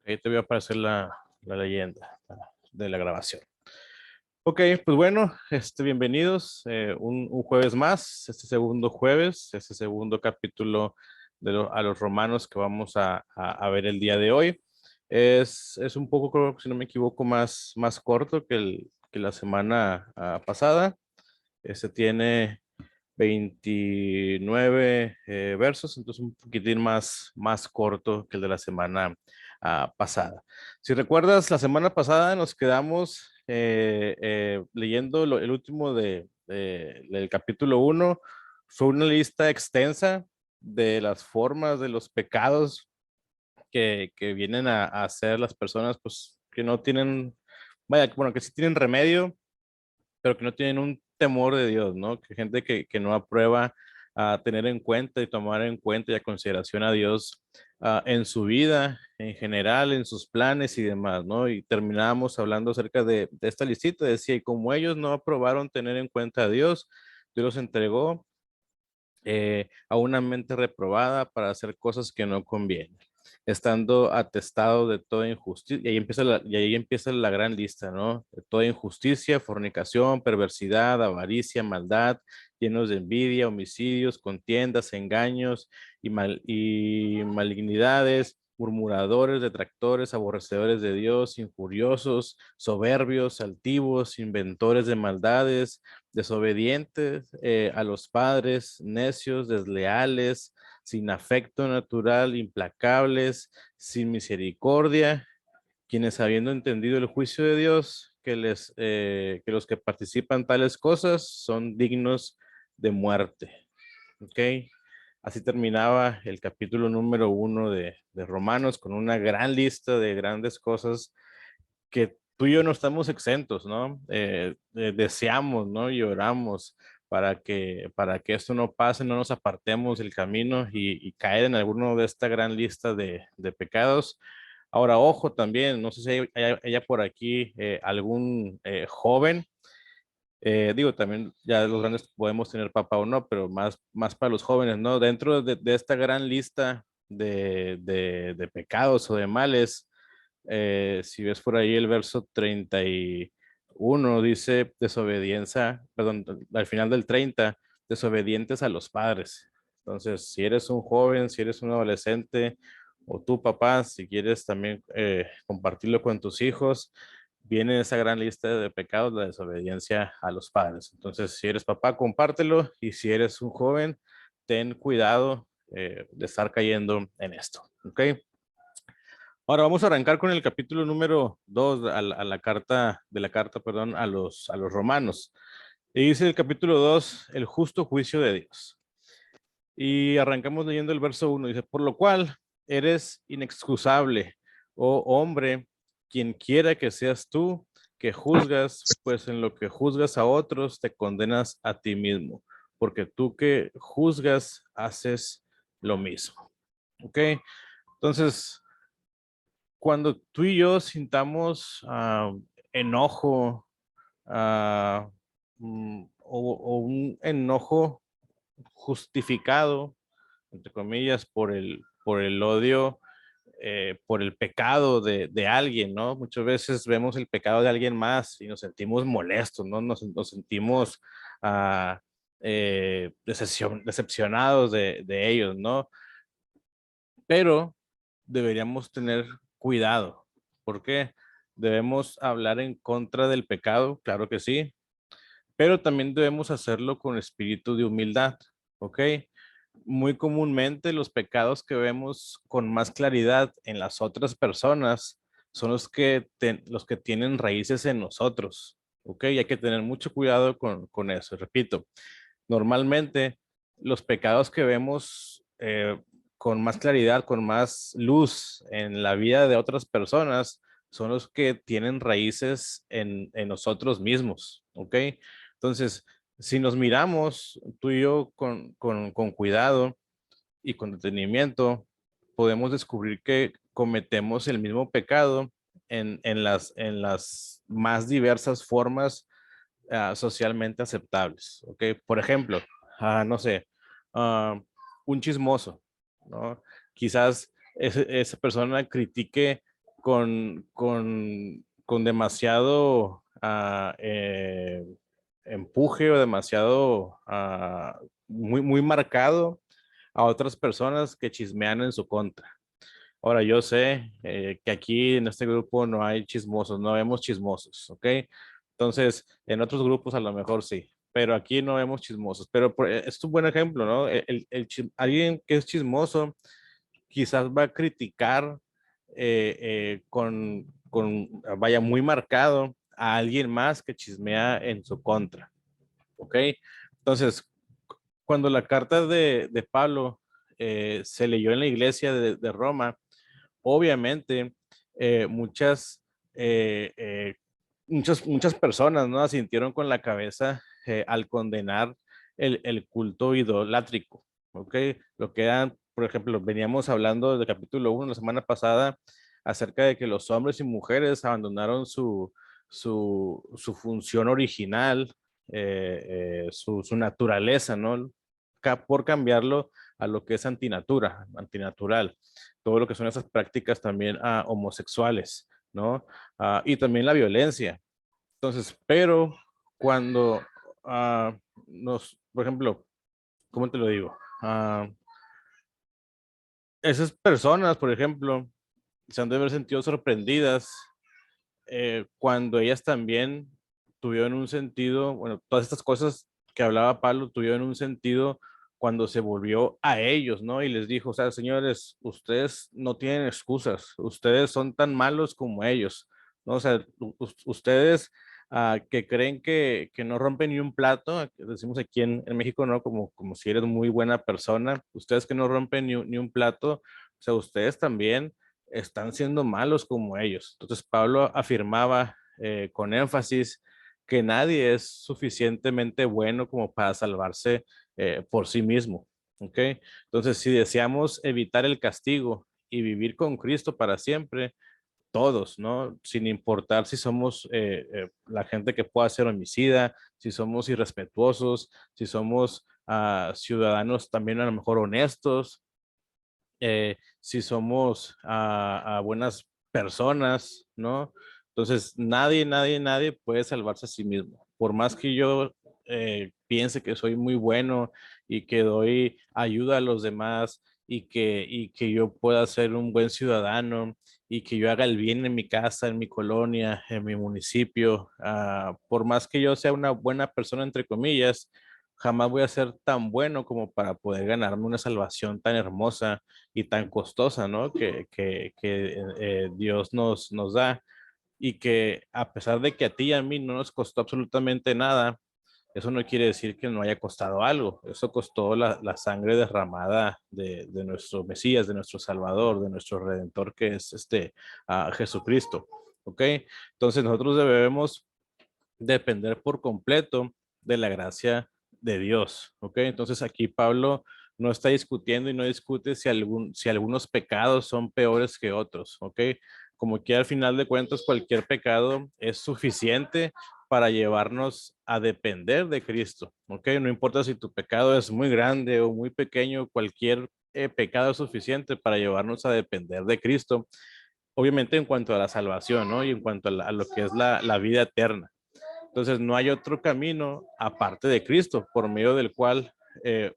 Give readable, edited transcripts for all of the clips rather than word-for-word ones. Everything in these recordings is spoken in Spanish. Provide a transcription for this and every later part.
Ahí te voy a aparecer la leyenda de la grabación. Ok, pues bueno, bienvenidos un jueves más, este segundo jueves, este segundo capítulo a los romanos que vamos a ver el día de hoy. Es un poco, creo, si no me equivoco, más corto que la semana pasada. Este tiene 29 versos, entonces un poquitín más corto que el de la semana pasada. Si recuerdas, la semana pasada nos quedamos leyendo el último del capítulo 1. Fue una lista extensa de las formas de los pecados que vienen a hacer las personas, pues que no tienen, vaya, bueno, que sí tienen remedio, pero que no tienen un temor de Dios, ¿no? Que gente que no aprueba a tener en cuenta y tomar en cuenta y a consideración a Dios en su vida, en general, en sus planes y demás, ¿no? Y terminábamos hablando acerca de esta listita, decía, y como ellos no aprobaron tener en cuenta a Dios, Dios los entregó a una mente reprobada para hacer cosas que no convienen, estando atestado de toda injusticia. Y ahí empieza la gran lista, ¿no? De toda injusticia, fornicación, perversidad, avaricia, maldad, llenos de envidia, homicidios, contiendas, engaños y malignidades, murmuradores, detractores, aborrecedores de Dios, injuriosos, soberbios, altivos, inventores de maldades, desobedientes a los padres, necios, desleales, sin afecto natural, implacables, sin misericordia, quienes habiendo entendido el juicio de Dios, que los que participan tales cosas son dignos de muerte. ¿Ok? Así terminaba el capítulo número 1 de Romanos, con una gran lista de grandes cosas que tú y yo no estamos exentos, ¿no? Deseamos, ¿no? Y oramos para que esto no pase, no nos apartemos del camino y caer en alguno de esta gran lista de pecados. Ahora, ojo también, no sé si hay por aquí algún joven, digo, también ya los grandes podemos tener papá o no, pero más para los jóvenes, ¿no? Dentro de esta gran lista de pecados o de males, si ves por ahí el verso 31, dice desobediencia, perdón, al final del 30, desobedientes a los padres. Entonces, si eres un joven, si eres un adolescente o tu papá, si quieres también compartirlo con tus hijos, viene esa gran lista de pecados, la desobediencia a los padres. Entonces, si eres papá, compártelo, y si eres un joven, ten cuidado de estar cayendo en esto. ¿Ok? Ahora vamos a arrancar con el capítulo número 2 a la carta, perdón, a los romanos. Y dice el capítulo 2, el justo juicio de Dios. Y arrancamos leyendo el verso 1, dice, por lo cual eres inexcusable, oh hombre, quien quiera que seas tú, que juzgas, pues en lo que juzgas a otros, te condenas a ti mismo, porque tú que juzgas, haces lo mismo. ¿Ok? Entonces, cuando tú y yo sintamos enojo ah, o un enojo justificado, entre comillas, por el odio, por el pecado de alguien, ¿no? Muchas veces vemos el pecado de alguien más y nos sentimos molestos, ¿no? Nos sentimos decepcionados de ellos, ¿no? Pero deberíamos tener cuidado. ¿Por qué? Debemos hablar en contra del pecado, claro que sí, pero también debemos hacerlo con espíritu de humildad, ¿ok? Muy comúnmente los pecados que vemos con más claridad en las otras personas son los que tienen raíces en nosotros, ¿ok? Y hay que tener mucho cuidado con eso. Repito, normalmente los pecados que vemos con más claridad, con más luz en la vida de otras personas, son los que tienen raíces en nosotros mismos, ¿ok? Entonces, si nos miramos tú y yo con cuidado y con detenimiento, podemos descubrir que cometemos el mismo pecado en las más diversas formas socialmente aceptables, ¿ok? Por ejemplo, no sé, ah, un chismoso, ¿no? Quizás esa persona critique con demasiado empuje o demasiado muy marcado a otras personas que chismean en su contra. Ahora, yo sé que aquí en este grupo no hay chismosos, no vemos chismosos, ¿ok? Entonces, en otros grupos a lo mejor sí, pero aquí no vemos chismosos. Pero es un buen ejemplo, ¿no? Alguien que es chismoso quizás va a criticar vaya, muy marcado a alguien más que chismea en su contra, ¿ok? Entonces, cuando la carta de Pablo se leyó en la iglesia de Roma, obviamente muchas, muchas personas, ¿no? Asintieron con la cabeza al condenar el culto idolátrico, ¿ok? Lo que eran, por ejemplo, veníamos hablando del capítulo 1 la semana pasada acerca de que los hombres y mujeres abandonaron su función original, su naturaleza, ¿no? Por cambiarlo a lo que es antinatural, todo lo que son esas prácticas también homosexuales, ¿no? Y también la violencia. Entonces, pero cuando por ejemplo, ¿cómo te lo digo? Esas personas, por ejemplo, se han de haber sentido sorprendidas cuando ellas también tuvieron un sentido, bueno, todas estas cosas que hablaba Pablo tuvieron un sentido cuando se volvió a ellos, ¿no? Y les dijo, o sea, señores, ustedes no tienen excusas, ustedes son tan malos como ellos, ¿no? O sea, ustedes que creen que no rompen ni un plato, decimos aquí en México, ¿no? Como si eres muy buena persona, ustedes que no rompen ni un plato, o sea, ustedes también están siendo malos como ellos. Entonces Pablo afirmaba con énfasis que nadie es suficientemente bueno como para salvarse por sí mismo. ¿Ok? Entonces, si deseamos evitar el castigo y vivir con Cristo para siempre, todos, ¿no? Sin importar si somos la gente que pueda ser homicida, si somos irrespetuosos, si somos ciudadanos también a lo mejor honestos, si somos a buenas personas, ¿no? Entonces, nadie puede salvarse a sí mismo. Por más que yo piense que soy muy bueno y que doy ayuda a los demás y que yo pueda ser un buen ciudadano y que yo haga el bien en mi casa, en mi colonia, en mi municipio, por más que yo sea una buena persona, entre comillas, jamás voy a ser tan bueno como para poder ganarme una salvación tan hermosa y tan costosa, ¿no? Que Dios nos da y que a pesar de que a ti y a mí no nos costó absolutamente nada, eso no quiere decir que no haya costado algo. Eso costó la sangre derramada de nuestro Mesías, de nuestro Salvador, de nuestro Redentor, que es Jesucristo. ¿Ok? Entonces nosotros debemos depender por completo de la gracia de Dios. ¿Ok? Entonces aquí Pablo no está discutiendo y no discute si algunos pecados son peores que otros. ¿Ok? Como que al final de cuentas cualquier pecado es suficiente para llevarnos a depender de Cristo. ¿Ok? No importa si tu pecado es muy grande o muy pequeño, cualquier pecado es suficiente para llevarnos a depender de Cristo. Obviamente en cuanto a la salvación, ¿no? Y en cuanto a lo que es la vida eterna. Entonces, no hay otro camino aparte de Cristo, por medio del cual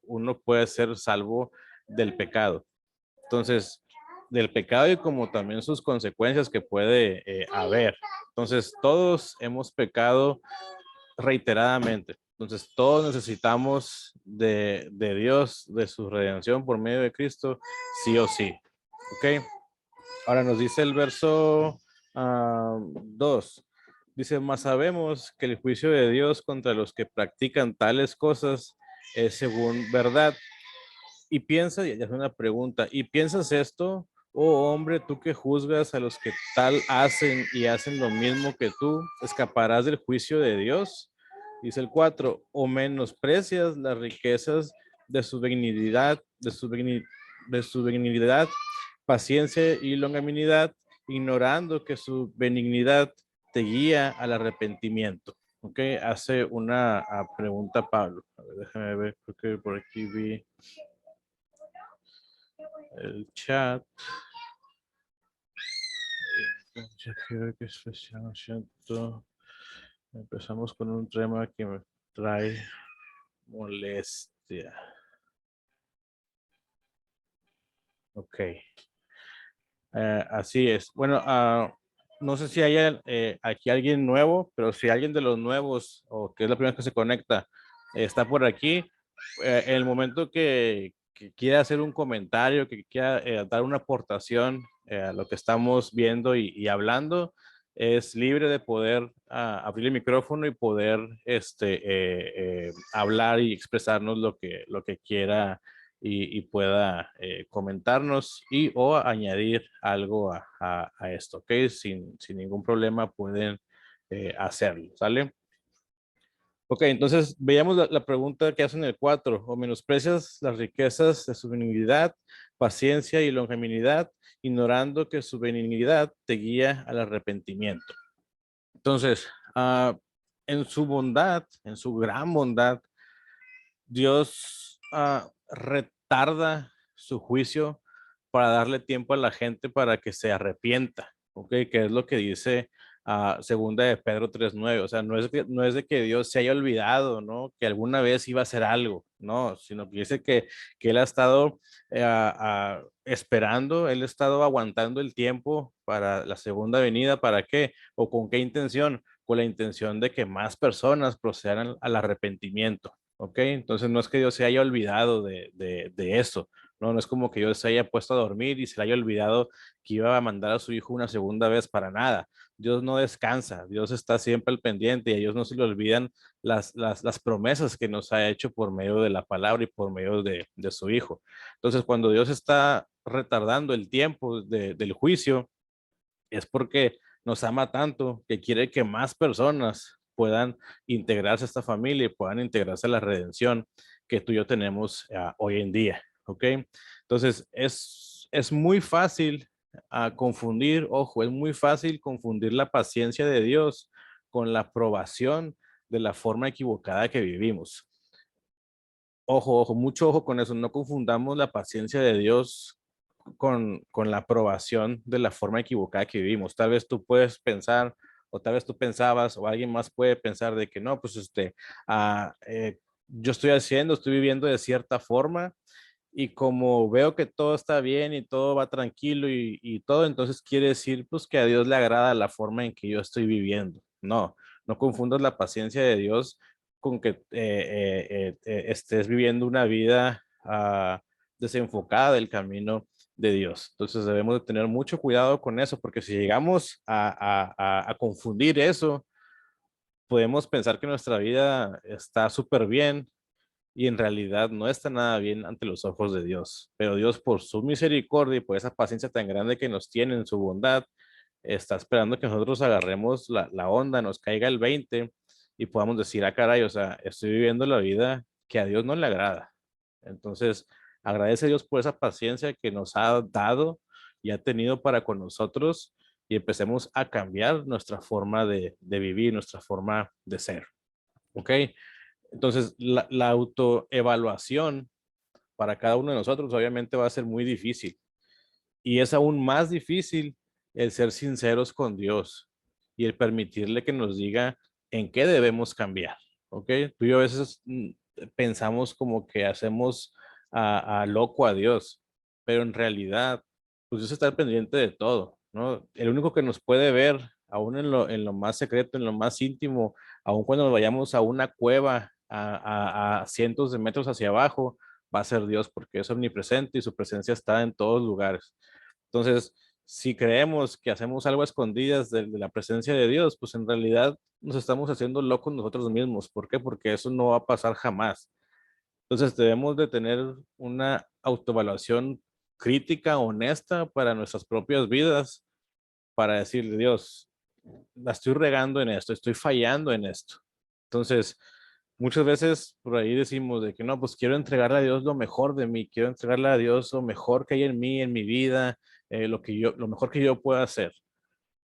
uno puede ser salvo del pecado. Entonces, del pecado y como también sus consecuencias que puede haber. Entonces, todos hemos pecado reiteradamente. Entonces, todos necesitamos de Dios, de su redención por medio de Cristo, sí o sí. ¿Ok? Ahora nos dice el verso 2. Dice, mas sabemos que el juicio de Dios contra los que practican tales cosas es según verdad. Y piensa, y es una pregunta, ¿y piensas esto, oh hombre, tú que juzgas a los que tal hacen y hacen lo mismo que tú, escaparás del juicio de Dios? Dice el 4, o menosprecias las riquezas de su benignidad, de su benignidad, paciencia y longanimidad, ignorando que su benignidad te guía al arrepentimiento. ¿Ok? Hace una pregunta Pablo. A ver, déjame ver, creo que por aquí vi el chat. Ya quiero que siento. Empezamos con un tema que me trae molestia. Ok. Así es. Bueno, no sé si hay aquí alguien nuevo, pero si alguien de los nuevos o que es la primera vez que se conecta está por aquí, en el momento que quiera hacer un comentario, que quiera dar una aportación a lo que estamos viendo y hablando, es libre de poder abrir el micrófono y poder hablar y expresarnos lo que quiera y pueda comentarnos y o añadir algo a esto, ¿ok? Sin ningún problema pueden hacerlo, ¿sale? Ok, entonces veamos la pregunta que hacen en el 4. O menosprecias las riquezas de su benignidad, paciencia y longanimidad, ignorando que su benignidad te guía al arrepentimiento. Entonces, en su bondad, en su gran bondad, Dios retarda su juicio para darle tiempo a la gente para que se arrepienta, ¿ok? Que es lo que dice segunda de Pedro 3:9. O sea, no es de que Dios se haya olvidado, ¿no? Que alguna vez iba a hacer algo, no, sino que dice que Él ha estado esperando, Él ha estado aguantando el tiempo para la segunda venida. ¿Para qué? ¿O con qué intención? Con la intención de que más personas procedan al arrepentimiento. ¿Ok? Entonces no es que Dios se haya olvidado de eso, ¿no? No es como que Dios se haya puesto a dormir y se le haya olvidado que iba a mandar a su hijo una segunda vez para nada. Dios no descansa, Dios está siempre al pendiente y a Dios no se le olvidan las promesas que nos ha hecho por medio de la palabra y por medio de su hijo. Entonces cuando Dios está retardando el tiempo del juicio, es porque nos ama tanto que quiere que más personas puedan integrarse a esta familia y puedan integrarse a la redención que tú y yo tenemos hoy en día, ¿ok? Entonces, es muy fácil confundir, ojo, es muy fácil confundir la paciencia de Dios con la aprobación de la forma equivocada que vivimos. Ojo, ojo, mucho ojo con eso, no confundamos la paciencia de Dios con la aprobación de la forma equivocada que vivimos. Tal vez tú puedes pensar, o tal vez tú pensabas, o alguien más puede pensar de que no, pues yo estoy viviendo de cierta forma, y como veo que todo está bien y todo va tranquilo y todo, entonces quiere decir pues que a Dios le agrada la forma en que yo estoy viviendo. No, no confundas la paciencia de Dios con que estés viviendo una vida desenfocada del camino de Dios. Entonces debemos de tener mucho cuidado con eso, porque si llegamos a confundir eso, podemos pensar que nuestra vida está súper bien y en realidad no está nada bien ante los ojos de Dios. Pero Dios, por su misericordia y por esa paciencia tan grande que nos tiene en su bondad, está esperando que nosotros agarremos la onda, nos caiga el 20 y podamos decir, caray, o sea, estoy viviendo la vida que a Dios no le agrada. Entonces, agradece a Dios por esa paciencia que nos ha dado y ha tenido para con nosotros, y empecemos a cambiar nuestra forma de vivir, nuestra forma de ser. ¿Ok? Entonces, la autoevaluación para cada uno de nosotros obviamente va a ser muy difícil, y es aún más difícil el ser sinceros con Dios y el permitirle que nos diga en qué debemos cambiar, ¿ok? Tú y yo a veces pensamos como que hacemos a loco a Dios, pero en realidad, pues Dios está al pendiente de todo, ¿no? El único que nos puede ver, aún en lo más secreto, en lo más íntimo, aún cuando nos vayamos a una cueva a cientos de metros hacia abajo, va a ser Dios, porque es omnipresente y su presencia está en todos lugares. Entonces, si creemos que hacemos algo a escondidas de la presencia de Dios, pues en realidad nos estamos haciendo locos nosotros mismos. ¿Por qué? Porque eso no va a pasar jamás. Entonces, debemos de tener una autoevaluación crítica, honesta para nuestras propias vidas, para decirle, Dios, la estoy regando en esto, estoy fallando en esto. Entonces, muchas veces por ahí decimos de que no, pues quiero entregarle a Dios lo mejor de mí, quiero entregarle a Dios lo mejor que hay en mí, en mi vida, lo mejor que yo pueda hacer.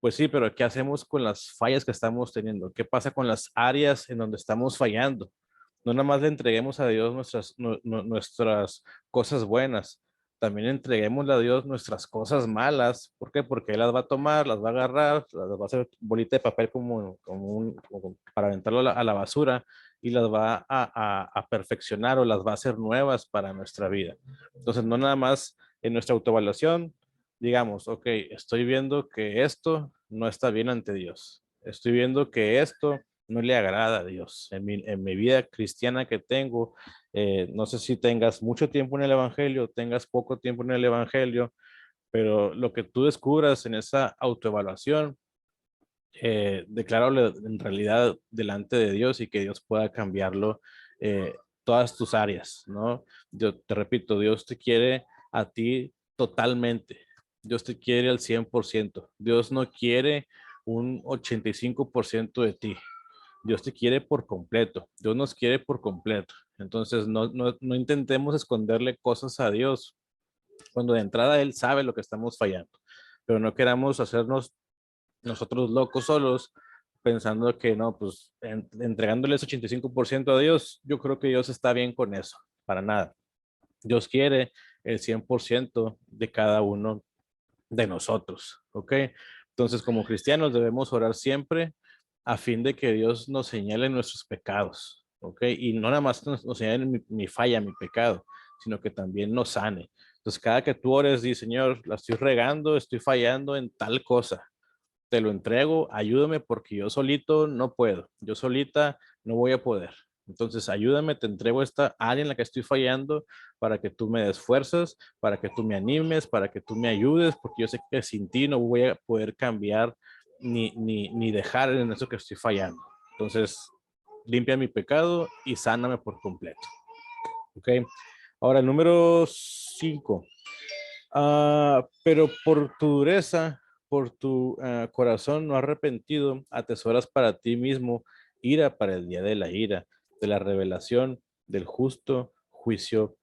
Pues sí, pero ¿qué hacemos con las fallas que estamos teniendo? ¿Qué pasa con las áreas en donde estamos fallando? No nada más le entreguemos a Dios nuestras cosas buenas, también entreguémosle a Dios nuestras cosas malas. ¿Por qué? Porque Él las va a tomar, las va a agarrar, las va a hacer bolita de papel como para aventarlo a la basura y las va a perfeccionar o las va a hacer nuevas para nuestra vida. Entonces, no nada más en nuestra autoevaluación, digamos, ok, estoy viendo que esto no está bien ante Dios. Estoy viendo que esto no le agrada a Dios. En mi vida cristiana que tengo, no sé si tengas mucho tiempo en el Evangelio, tengas poco tiempo en el Evangelio, pero lo que tú descubras en esa autoevaluación, decláralo en realidad delante de Dios y que Dios pueda cambiarlo, todas tus áreas, ¿no? Yo te repito, Dios te quiere a ti totalmente. Dios te quiere al 100%. Dios no quiere un 85% de ti. Dios te quiere por completo. Dios nos quiere por completo. Entonces, no intentemos esconderle cosas a Dios cuando de entrada Él sabe lo que estamos fallando. Pero no queramos hacernos nosotros locos solos pensando que no, pues entregándole ese 85% a Dios, yo creo que Dios está bien con eso. Para nada. Dios quiere el 100% de cada uno de nosotros, ¿ok? Entonces, como cristianos debemos orar siempre a fin de que Dios nos señale nuestros pecados, ¿ok? Y no nada más nos señale mi falla, mi pecado, sino que también nos sane. Entonces, cada que tú ores, di, Señor, la estoy regando, estoy fallando en tal cosa, te lo entrego, ayúdame porque yo solito no puedo, yo solita no voy a poder. Entonces, ayúdame, te entrego esta área en la que estoy fallando para que tú me des fuerzas, para que tú me animes, para que tú me ayudes, porque yo sé que sin ti no voy a poder cambiar ni dejar en eso que estoy fallando. Entonces, limpia mi pecado y sáname por completo. ¿Ok? Ahora, el número 5. Pero por tu dureza, por tu corazón no arrepentido, atesoras para ti mismo ira para el día de la ira, de la revelación del justo juicio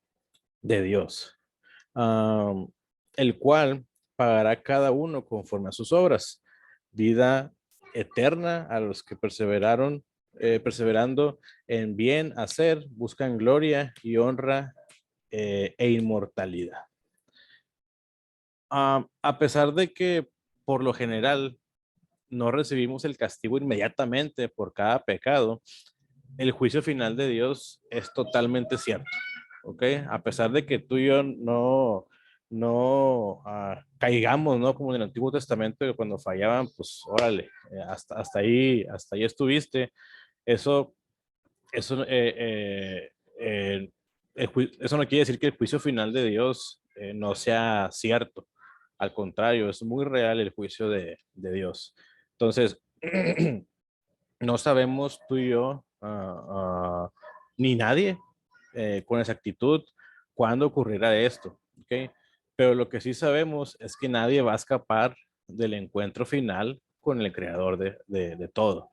de Dios, um, el cual pagará cada uno conforme a sus obras, vida eterna a los que perseveraron, perseverando en bien hacer, buscan gloria y honra e inmortalidad. A pesar de que por lo general no recibimos el castigo inmediatamente por cada pecado, el juicio final de Dios es totalmente cierto, ¿ok? A pesar de que tú y yo no caigamos, ¿no? Como en el Antiguo Testamento, que cuando fallaban, pues órale, hasta ahí estuviste. Eso, eso, eso no quiere decir que el juicio final de Dios no sea cierto. Al contrario, es muy real el juicio de Dios. Entonces, no sabemos tú y yo, ni nadie, con exactitud cuándo ocurrirá esto, ¿ok? Pero lo que sí sabemos es que nadie va a escapar del encuentro final con el creador de todo,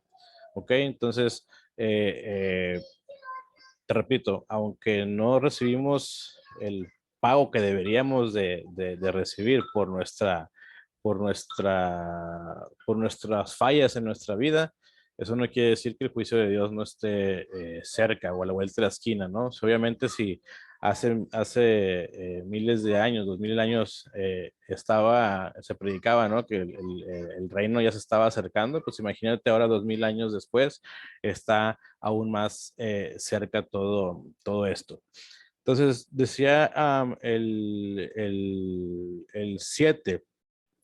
¿ok? Entonces, te repito, aunque no recibimos el pago que deberíamos de recibir por nuestras fallas en nuestra vida, eso no quiere decir que el juicio de Dios no esté cerca o a la vuelta de la esquina, ¿no? Obviamente si hace miles de años, 2000 años, se predicaba, ¿no? Que el reino ya se estaba acercando, pues imagínate ahora 2000 años después, está aún más cerca todo esto. Entonces, decía el 7,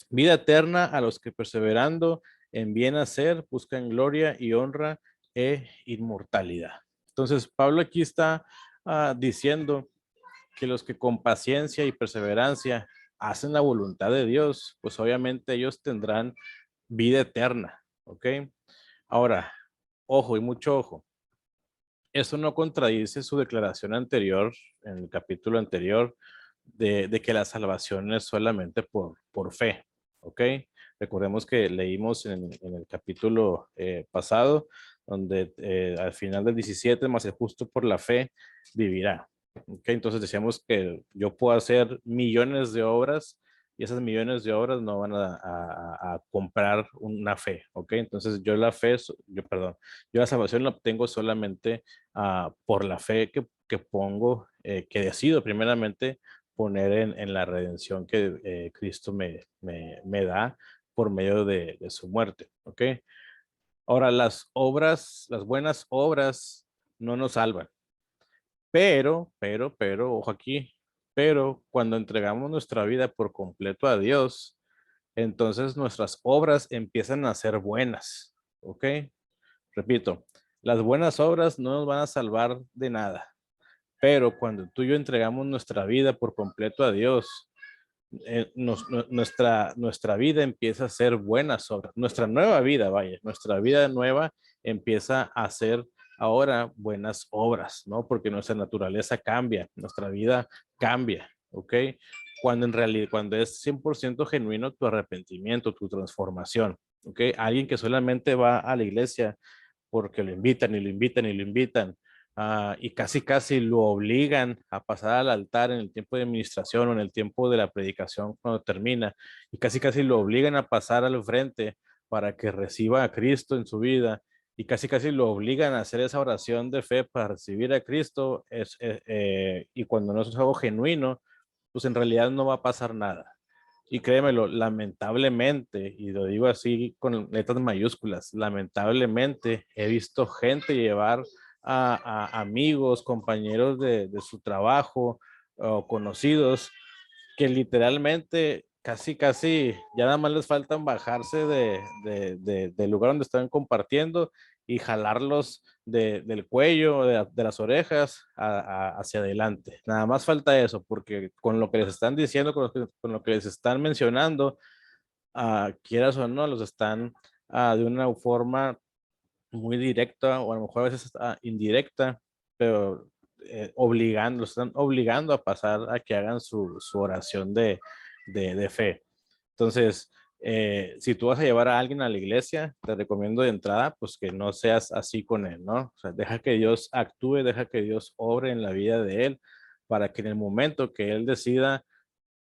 vida eterna a los que perseverando en bien hacer buscan gloria y honra e inmortalidad. Entonces, Pablo aquí está diciendo que los que con paciencia y perseverancia hacen la voluntad de Dios, pues obviamente ellos tendrán vida eterna, ¿ok? Ahora, ojo y mucho ojo, eso no contradice su declaración anterior, en el capítulo anterior, de que la salvación es solamente por fe, ¿ok? Recordemos que leímos en el capítulo pasado, donde al final del 17, más el justo por la fe vivirá. ¿Ok? Entonces decíamos que yo puedo hacer millones de obras y esas millones de obras no van a comprar una fe, ¿ok? Entonces yo la fe, perdón, yo la salvación la obtengo solamente por la fe que pongo, que decido primeramente poner en la redención que Cristo me da por medio de su muerte, ¿ok? Ahora, las buenas obras no nos salvan, pero, ojo aquí, pero cuando entregamos nuestra vida por completo a Dios, entonces nuestras obras empiezan a ser buenas, ¿ok? Repito, las buenas obras no nos van a salvar de nada, pero cuando tú y yo entregamos nuestra vida por completo a Dios, nuestra vida empieza a ser buenas obras. Nuestra nueva vida, vaya, nuestra vida nueva empieza a ser ahora buenas obras, ¿no? Porque nuestra naturaleza cambia, nuestra vida cambia, ¿ok? Cuando en realidad, cuando es 100% genuino tu arrepentimiento, tu transformación, ¿ok? Alguien que solamente va a la iglesia porque lo invitan y lo invitan y lo invitan, y casi casi lo obligan a pasar al altar en el tiempo de administración o en el tiempo de la predicación cuando termina, y casi casi lo obligan a pasar al frente para que reciba a Cristo en su vida, y casi casi lo obligan a hacer esa oración de fe para recibir a Cristo, y cuando no es algo genuino, pues en realidad no va a pasar nada. Y créemelo, lamentablemente, y lo digo así con letras mayúsculas, lamentablemente he visto gente llevar a amigos, compañeros de su trabajo o conocidos que literalmente casi, casi ya nada más les faltan bajarse del lugar donde están compartiendo y jalarlos del cuello, de las orejas hacia adelante. Nada más falta eso, porque con lo que les están diciendo, con lo que les están mencionando, quieras o no, los están de una forma muy directa o a lo mejor a veces indirecta, pero los están obligando a pasar a que hagan su oración de fe. Entonces, si tú vas a llevar a alguien a la iglesia, te recomiendo de entrada, pues que no seas así con él, ¿no? O sea, deja que Dios actúe, deja que Dios obre en la vida de él, para que en el momento que él decida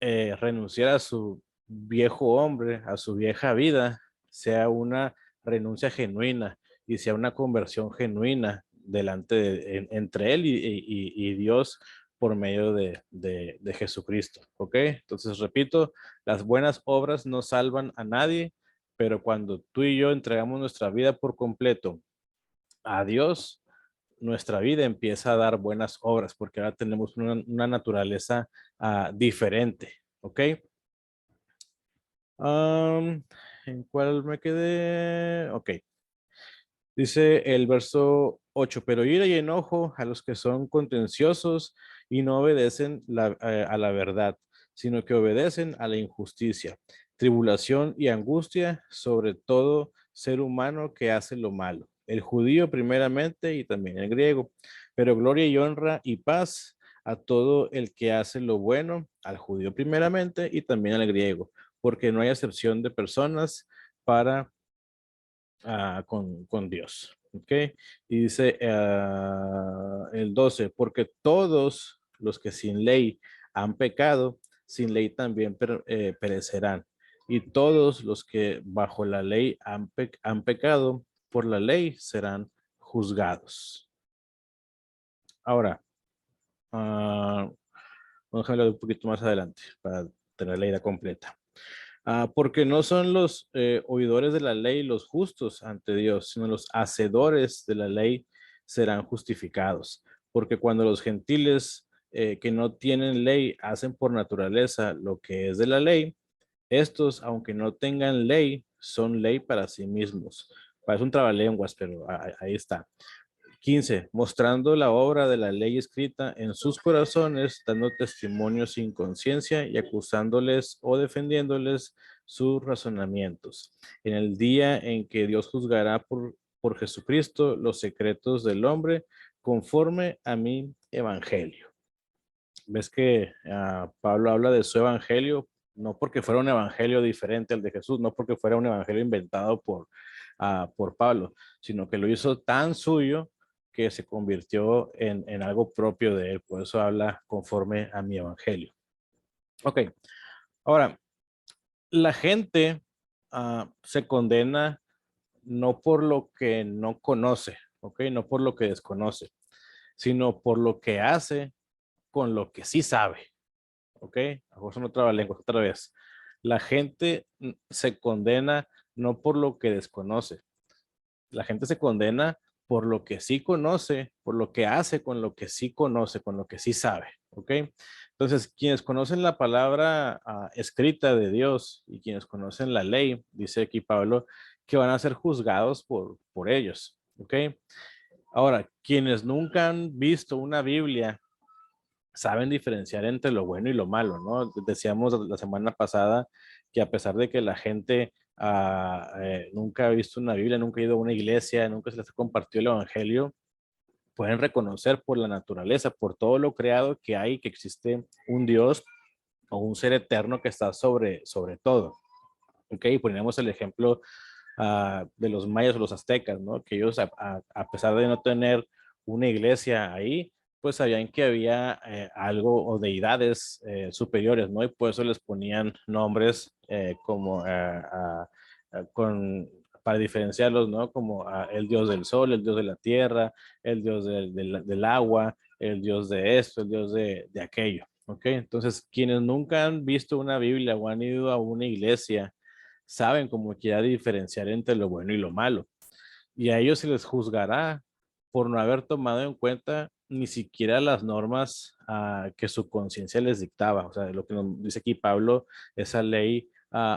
renunciar a su viejo hombre, a su vieja vida, sea una renuncia genuina y sea una conversión genuina entre él y Dios por medio de Jesucristo, ¿ok? Entonces, repito, las buenas obras no salvan a nadie, pero cuando tú y yo entregamos nuestra vida por completo a Dios, nuestra vida empieza a dar buenas obras, porque ahora tenemos una naturaleza diferente, ¿ok? Am, ¿En cuál me quedé? Ok. Dice el verso 8, pero ira y enojo a los que son contenciosos y no obedecen a la verdad, sino que obedecen a la injusticia. Tribulación y angustia sobre todo ser humano que hace lo malo. El judío primeramente y también el griego. Pero gloria y honra y paz a todo el que hace lo bueno, al judío primeramente y también al griego, porque no hay acepción de personas para con Dios. ¿Ok? Y dice el 12, porque todos los que sin ley han pecado, sin ley también perecerán. Y todos los que bajo la ley han pecado, por la ley serán juzgados. Ahora, vamos a hablar un poquito más adelante para tener la idea completa. Porque no son los oidores de la ley los justos ante Dios, sino los hacedores de la ley serán justificados. Porque cuando los gentiles que no tienen ley hacen por naturaleza lo que es de la ley, estos, aunque no tengan ley, son ley para sí mismos. Parece un trabalenguas, pero ahí está. 15, mostrando la obra de la ley escrita en sus corazones, dando testimonio sin conciencia y acusándoles o defendiéndoles sus razonamientos. En el día en que Dios juzgará por Jesucristo los secretos del hombre conforme a mi evangelio. Ves que Pablo habla de su evangelio, no porque fuera un evangelio diferente al de Jesús, no porque fuera un evangelio inventado por Pablo, sino que lo hizo tan suyo que se convirtió en algo propio de él. Por eso habla conforme a mi evangelio. Ok, ahora, la gente se condena no por lo que no conoce, ok, no por lo que desconoce, sino por lo que hace con lo que sí sabe. ¿ok? Ahora son otra lengua, otra vez. La gente se condena no por lo que desconoce. La gente se condena por lo que sí conoce, por lo que hace con lo que sí conoce, con lo que sí sabe, ¿ok? Entonces, quienes conocen la palabra escrita de Dios y quienes conocen la ley, dice aquí Pablo, que van a ser juzgados por ellos, ¿ok? Ahora, quienes nunca han visto una Biblia saben diferenciar entre lo bueno y lo malo, ¿no? Decíamos la semana pasada que a pesar de que la gente nunca ha visto una Biblia, nunca ha ido a una iglesia, nunca se les ha compartido el Evangelio, pueden reconocer por la naturaleza, por todo lo creado que hay, que existe un Dios o un ser eterno que está sobre todo. ¿Ok? Ponemos el ejemplo de los mayas o los aztecas, ¿no? Que ellos, a pesar de no tener una iglesia ahí, pues sabían que había algo o deidades superiores, ¿no? Y por eso les ponían nombres como para diferenciarlos, ¿no? Como el dios del sol, el dios de la tierra, el dios del agua, el dios de esto, el dios de aquello, ¿ok? Entonces, quienes nunca han visto una Biblia o han ido a una iglesia, saben como quiera diferenciar entre lo bueno y lo malo. Y a ellos se les juzgará por no haber tomado en cuenta ni siquiera las normas que su conciencia les dictaba. O sea, lo que nos dice aquí Pablo, esa ley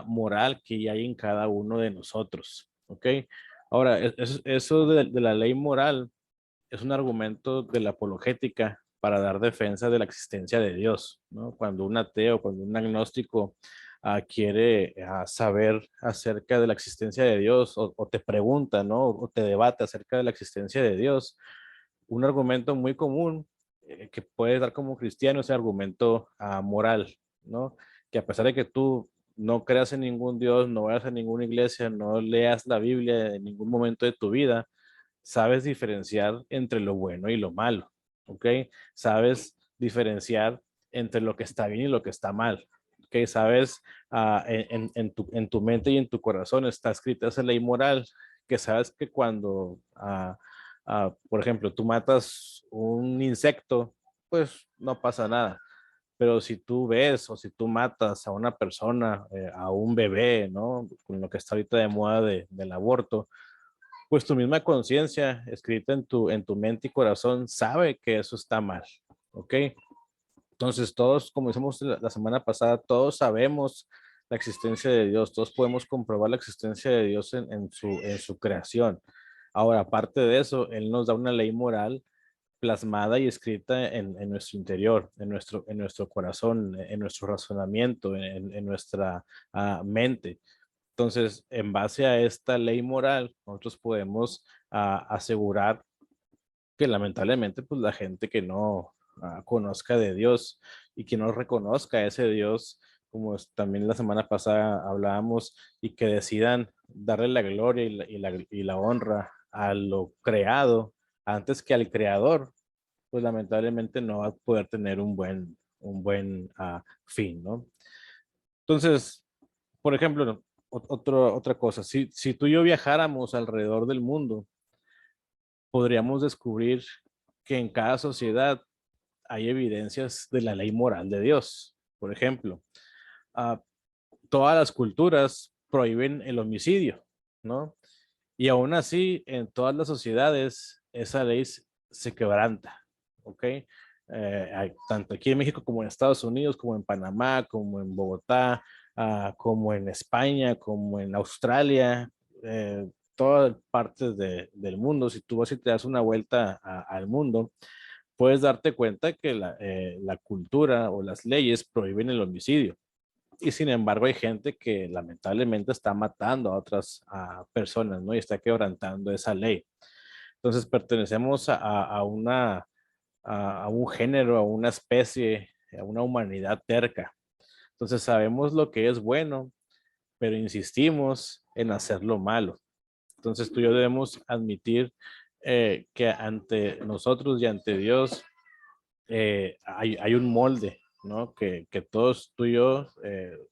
moral que hay en cada uno de nosotros. ¿Ok? Ahora, eso de la ley moral es un argumento de la apologética para dar defensa de la existencia de Dios, ¿no? Cuando un ateo, cuando un agnóstico quiere saber acerca de la existencia de Dios o te pregunta, ¿no? O te debate acerca de la existencia de Dios, un argumento muy común que puedes dar como cristiano es el argumento moral, ¿no? Que a pesar de que tú no creas en ningún Dios, no vayas a ninguna iglesia, no leas la Biblia en ningún momento de tu vida, sabes diferenciar entre lo bueno y lo malo, ¿ok? Sabes diferenciar entre lo que está bien y lo que está mal, ¿ok? Sabes, en tu mente y en tu corazón está escrita esa ley moral, que sabes que cuando, por ejemplo, tú matas un insecto, pues no pasa nada. Pero si tú ves o si tú matas a una persona, a un bebé, ¿no? Con lo que está ahorita de moda del aborto, pues tu misma conciencia escrita en tu mente y corazón sabe que eso está mal, ¿ok? Entonces todos, como decimos la semana pasada, todos sabemos la existencia de Dios, todos podemos comprobar la existencia de Dios en su creación. Ahora, aparte de eso, Él nos da una ley moral plasmada y escrita en nuestro interior, en nuestro corazón, en nuestro razonamiento, en nuestra mente. Entonces, en base a esta ley moral, nosotros podemos asegurar que lamentablemente, pues la gente que no conozca de Dios y que no reconozca a ese Dios, como también la semana pasada hablábamos, y que decidan darle la gloria y la honra a lo creado antes que al creador, pues lamentablemente no va a poder tener un buen fin, ¿no? Entonces, por ejemplo, no, otra cosa, si tú y yo viajáramos alrededor del mundo, podríamos descubrir que en cada sociedad hay evidencias de la ley moral de Dios. Por ejemplo, ah, todas las culturas prohíben el homicidio, ¿no? Y aún así, en todas las sociedades, esa ley se quebranta, ¿ok? Tanto aquí en México como en Estados Unidos, como en Panamá, como en Bogotá, como en España, como en Australia, todas partes del mundo. Si tú vas y te das una vuelta al mundo, puedes darte cuenta que la cultura o las leyes prohíben el homicidio. Y sin embargo hay gente que lamentablemente está matando a otras personas, ¿no? Y está quebrantando esa ley. Entonces pertenecemos a un género, a una especie, a una humanidad terca. Entonces sabemos lo que es bueno, pero insistimos en hacer lo malo. Entonces tú y yo debemos admitir que ante nosotros y ante Dios hay un molde, ¿no? Que todos tú y yo,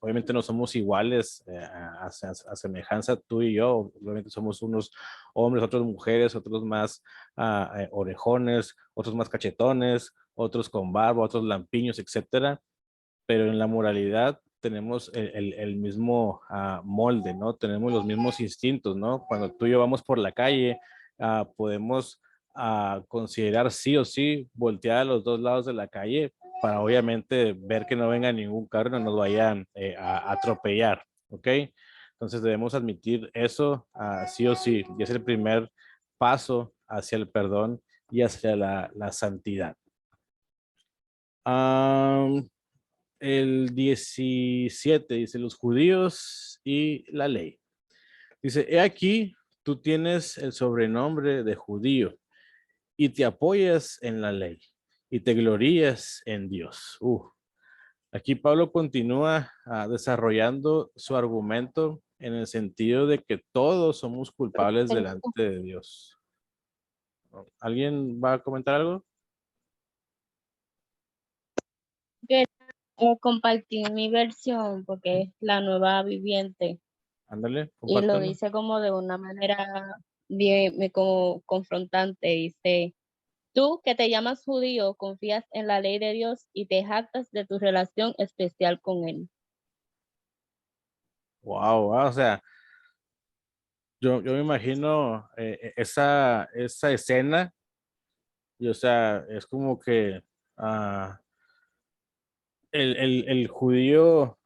obviamente no somos iguales a semejanza tú y yo, obviamente somos unos hombres, otras mujeres, otros más orejones, otros más cachetones, otros con barba, otros lampiños, etcétera. pero en la moralidad tenemos el mismo molde, ¿no? Tenemos los mismos instintos, ¿no? Cuando tú y yo vamos por la calle, podemos considerar sí o sí voltear a los dos lados de la calle para obviamente ver que no venga ningún carro y no nos vayan a atropellar, ¿ok? Entonces debemos admitir eso sí o sí, y es el primer paso hacia el perdón y hacia la santidad. El 17 dice los judíos y la ley. Dice, he aquí, tú tienes el sobrenombre de judío y te apoyas en la ley y te glorías en Dios. Aquí Pablo continúa desarrollando su argumento en el sentido de que todos somos culpables delante de Dios. ¿Alguien va a comentar algo? Quería compartir mi versión porque es la nueva viviente Ándale, y lo compártelo. dice como de una manera bien como confrontante. Dice, tú que te llamas judío, confías en la ley de Dios y te jactas de tu relación especial con él. Wow, o sea, yo me imagino esa escena y o sea, es como que ah, el judío,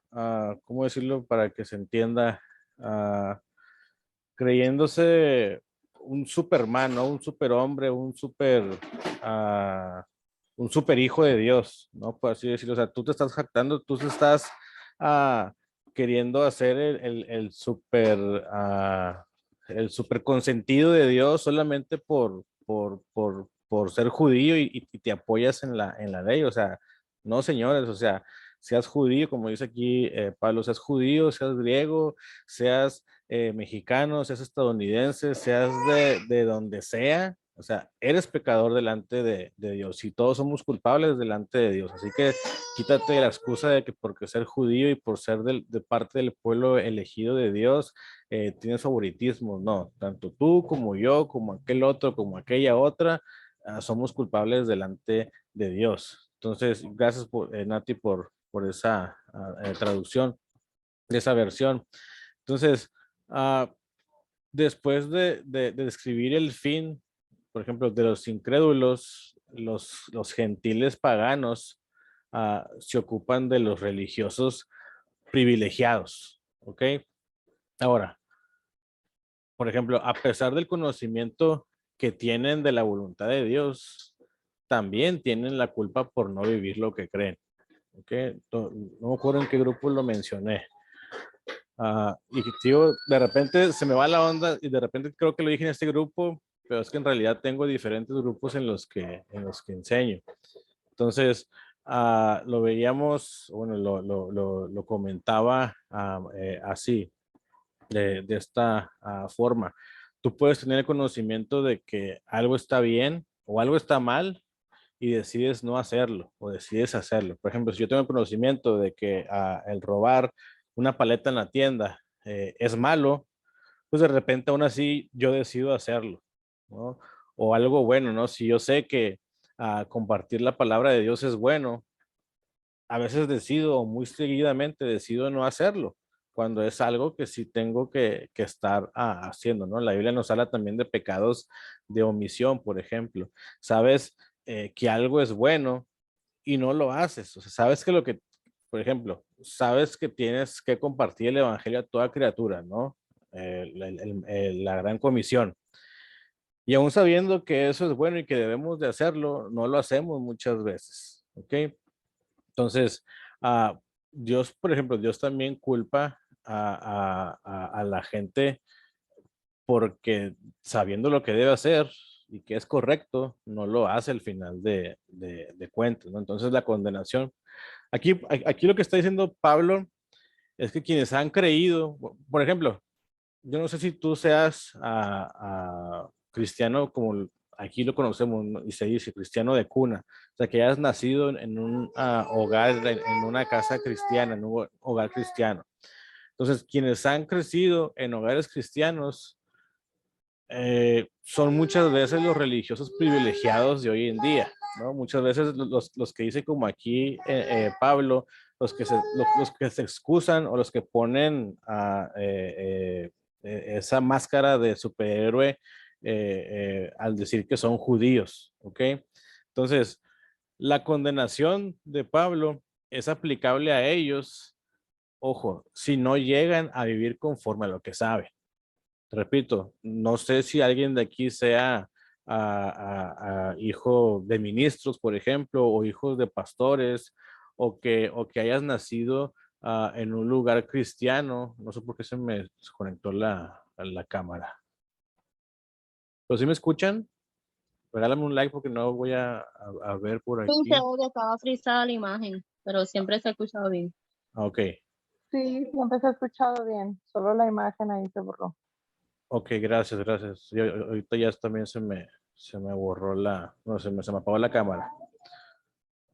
¿cómo decirlo para que se entienda? Ah, Creyéndose un Superman, ¿no? Un superhombre, ah, un super hijo de Dios, ¿no? Por así decirlo. O sea, tú te estás jactando, tú te estás ah, queriendo hacer el super consentido de Dios solamente por ser judío y te apoyas en la ley. O sea, no, señores, o sea, seas judío, como dice aquí Pablo, seas judío, seas griego, seas mexicano, seas estadounidense, seas de donde sea, o sea, eres pecador delante de Dios y todos somos culpables delante de Dios. Así que quítate la excusa de que porque ser judío y por ser de parte del pueblo elegido de Dios, tienes favoritismo. No, tanto tú como yo, como aquel otro, como aquella otra, somos culpables delante de Dios. Entonces, gracias Nati por esa traducción de esa versión. Entonces, ah, después de describir el fin, por ejemplo, de los incrédulos, los gentiles paganos se ocupan de los religiosos privilegiados, ¿ok? Ahora, por ejemplo, a pesar del conocimiento que tienen de la voluntad de Dios, también tienen la culpa por no vivir lo que creen, ¿ok? No me acuerdo en qué grupo lo mencioné. Y digo, de repente se me va la onda y de repente creo que lo dije en este grupo, pero es que en realidad tengo diferentes grupos en los que enseño. Entonces, lo veíamos, bueno, lo comentaba así, de esta forma. Tú puedes tener el conocimiento de que algo está bien o algo está mal y decides no hacerlo o decides hacerlo. Por ejemplo, si yo tengo el conocimiento de que el robar una paleta en la tienda es malo, pues de repente aún así yo decido hacerlo, ¿no? O algo bueno, ¿no? Si yo sé que compartir la palabra de Dios es bueno, a veces decido, o muy seguidamente decido no hacerlo, cuando es algo que sí tengo que estar haciendo, ¿no? La Biblia nos habla también de pecados de omisión, por ejemplo. Sabes que algo es bueno y no lo haces, o sea, sabes que lo que, por ejemplo, sabes que tienes que compartir el evangelio a toda criatura, ¿no? La gran comisión. Y aún sabiendo que eso es bueno y que debemos de hacerlo, no lo hacemos muchas veces, ¿ok? Entonces, Dios, por ejemplo, Dios también culpa a la gente porque sabiendo lo que debe hacer y que es correcto, no lo hace al final de cuentas, ¿no? Entonces la condenación. Aquí lo que está diciendo Pablo es que quienes han creído, por ejemplo, yo no sé si tú seas cristiano como aquí lo conocemos, ¿no? Y se dice cristiano de cuna, o sea, que hayas nacido en un hogar, en una casa cristiana, en un hogar cristiano. Entonces, quienes han crecido en hogares cristianos son muchas veces los religiosos privilegiados de hoy en día, ¿no? Muchas veces los que dice como aquí Pablo, los que se excusan o los que ponen esa máscara de superhéroe al decir que son judíos, ¿ok? Entonces, la condenación de Pablo es aplicable a ellos, ojo, si no llegan a vivir conforme a lo que saben. Repito, no sé si alguien de aquí sea hijo de ministros, por ejemplo, o hijos de pastores, o que hayas nacido en un lugar cristiano. No sé por qué se me desconectó la cámara. ¿Pero sí me escuchan? Regálame un like porque no voy a ver por Sí, se aquí. oye, estaba frisada la imagen, pero siempre se ha escuchado bien. Ok, Sí, siempre se ha escuchado bien, solo la imagen ahí se borró. ok, gracias, gracias. Ahorita ya también se me borró no, se me apagó la cámara.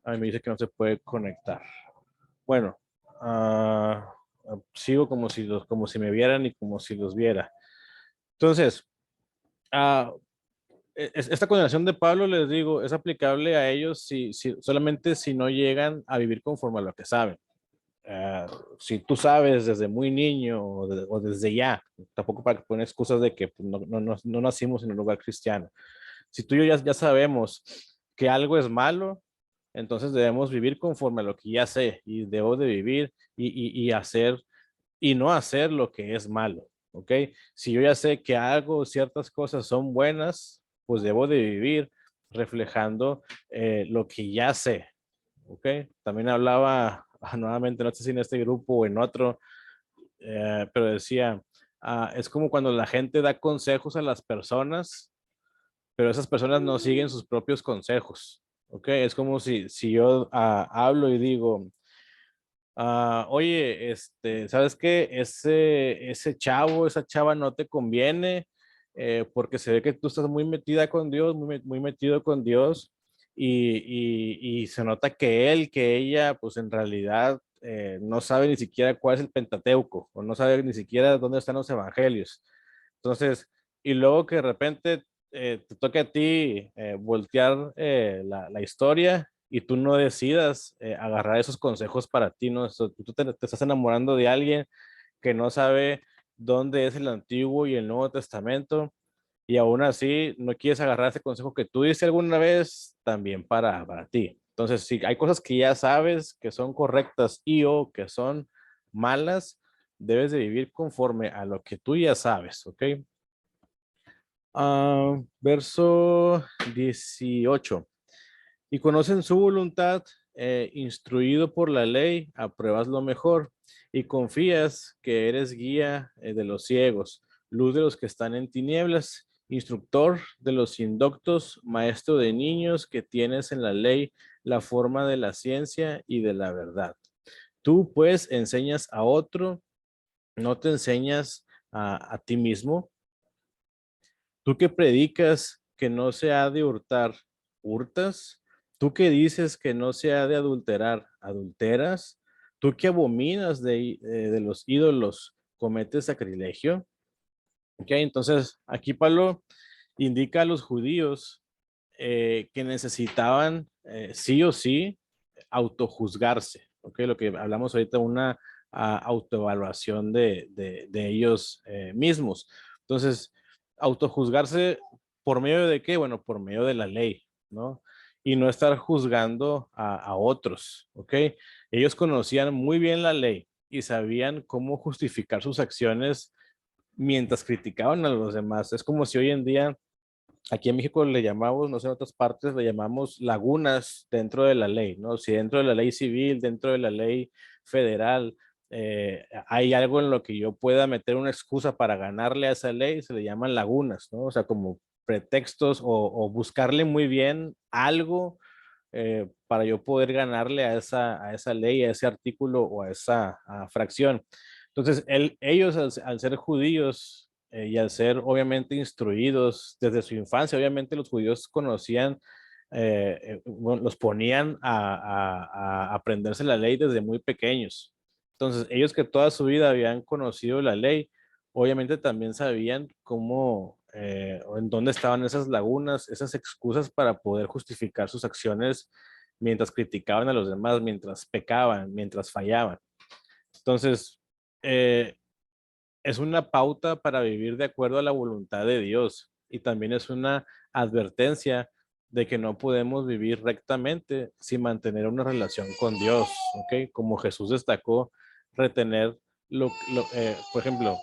Ay, me dice que no se puede conectar. Bueno, sigo como si me vieran y como si los viera. Entonces, ah, esta condenación de Pablo, les digo, es aplicable a ellos solamente si no llegan a vivir conforme a lo que saben. Si tú sabes desde muy niño o desde ya, tampoco para poner excusas de que pues, no nacimos en un lugar cristiano. Si tú y yo ya sabemos que algo es malo, entonces debemos vivir conforme a lo que ya sé y debo de vivir y hacer y no hacer lo que es malo, ¿ok? Si yo ya sé que algo, ciertas cosas son buenas, pues debo de vivir reflejando lo que ya sé, ¿ok? También hablaba nuevamente, no sé si en este grupo o en otro, pero decía, es como cuando la gente da consejos a las personas, pero esas personas no siguen sus propios consejos, ¿ok? Es como si yo hablo y digo, oye, ¿sabes qué? Ese chavo, esa chava no te conviene porque se ve que tú estás muy metida con Dios, muy metido con Dios y se nota que que ella, pues en realidad no sabe ni siquiera cuál es el Pentateuco o no sabe ni siquiera dónde están los evangelios. Entonces, y luego que de repente te toca a ti voltear la historia y tú no decidas agarrar esos consejos para ti, ¿no? Tú te estás enamorando de alguien que no sabe dónde es el Antiguo y el Nuevo Testamento y aún así no quieres agarrar ese consejo que tú diste alguna vez también para ti. Entonces, si hay cosas que ya sabes que son correctas y o que son malas, debes de vivir conforme a lo que tú ya sabes, ¿ok? Verso 18. Y conocen su voluntad, instruido por la ley, apruebas lo mejor y confías que eres guía de los ciegos, luz de los que están en tinieblas, instructor de los indoctos, maestro de niños que tienes en la ley la forma de la ciencia y de la verdad. Tú pues enseñas a otro, no te enseñas a ti mismo. Tú que predicas que no se ha de hurtar, hurtas. Tú que dices que no se ha de adulterar, adulteras. Tú que abominas de los ídolos, cometes sacrilegio. Ok, entonces aquí Pablo indica a los judíos que necesitaban sí o sí autojuzgarse. Ok, lo que hablamos ahorita, una autoevaluación de ellos mismos. Entonces, autojuzgarse por medio de qué? Bueno, por medio de la ley, ¿no? Y no estar juzgando a otros, ¿ok? Ellos conocían muy bien la ley y sabían cómo justificar sus acciones mientras criticaban a los demás. Es como si hoy en día, aquí en México le llamamos, no sé, en otras partes le llamamos lagunas dentro de la ley, ¿no? Si dentro de la ley civil, dentro de la ley federal, hay algo en lo que yo pueda meter una excusa para ganarle a esa ley, se le llaman lagunas, ¿no? O sea, como pretextos o buscarle muy bien algo para yo poder ganarle a a esa ley, a ese artículo o a esa fracción. Entonces, ellos al ser judíos y al ser obviamente instruidos desde su infancia, obviamente los judíos conocían, bueno, los ponían a aprenderse la ley desde muy pequeños. Entonces, ellos que toda su vida habían conocido la ley, obviamente también sabían cómo, o en dónde estaban esas lagunas, esas excusas para poder justificar sus acciones mientras criticaban a los demás, mientras pecaban, mientras fallaban. Entonces, es una pauta para vivir de acuerdo a la voluntad de Dios y también es una advertencia de que no podemos vivir rectamente sin mantener una relación con Dios, ¿ok? Como Jesús destacó, retener por ejemplo,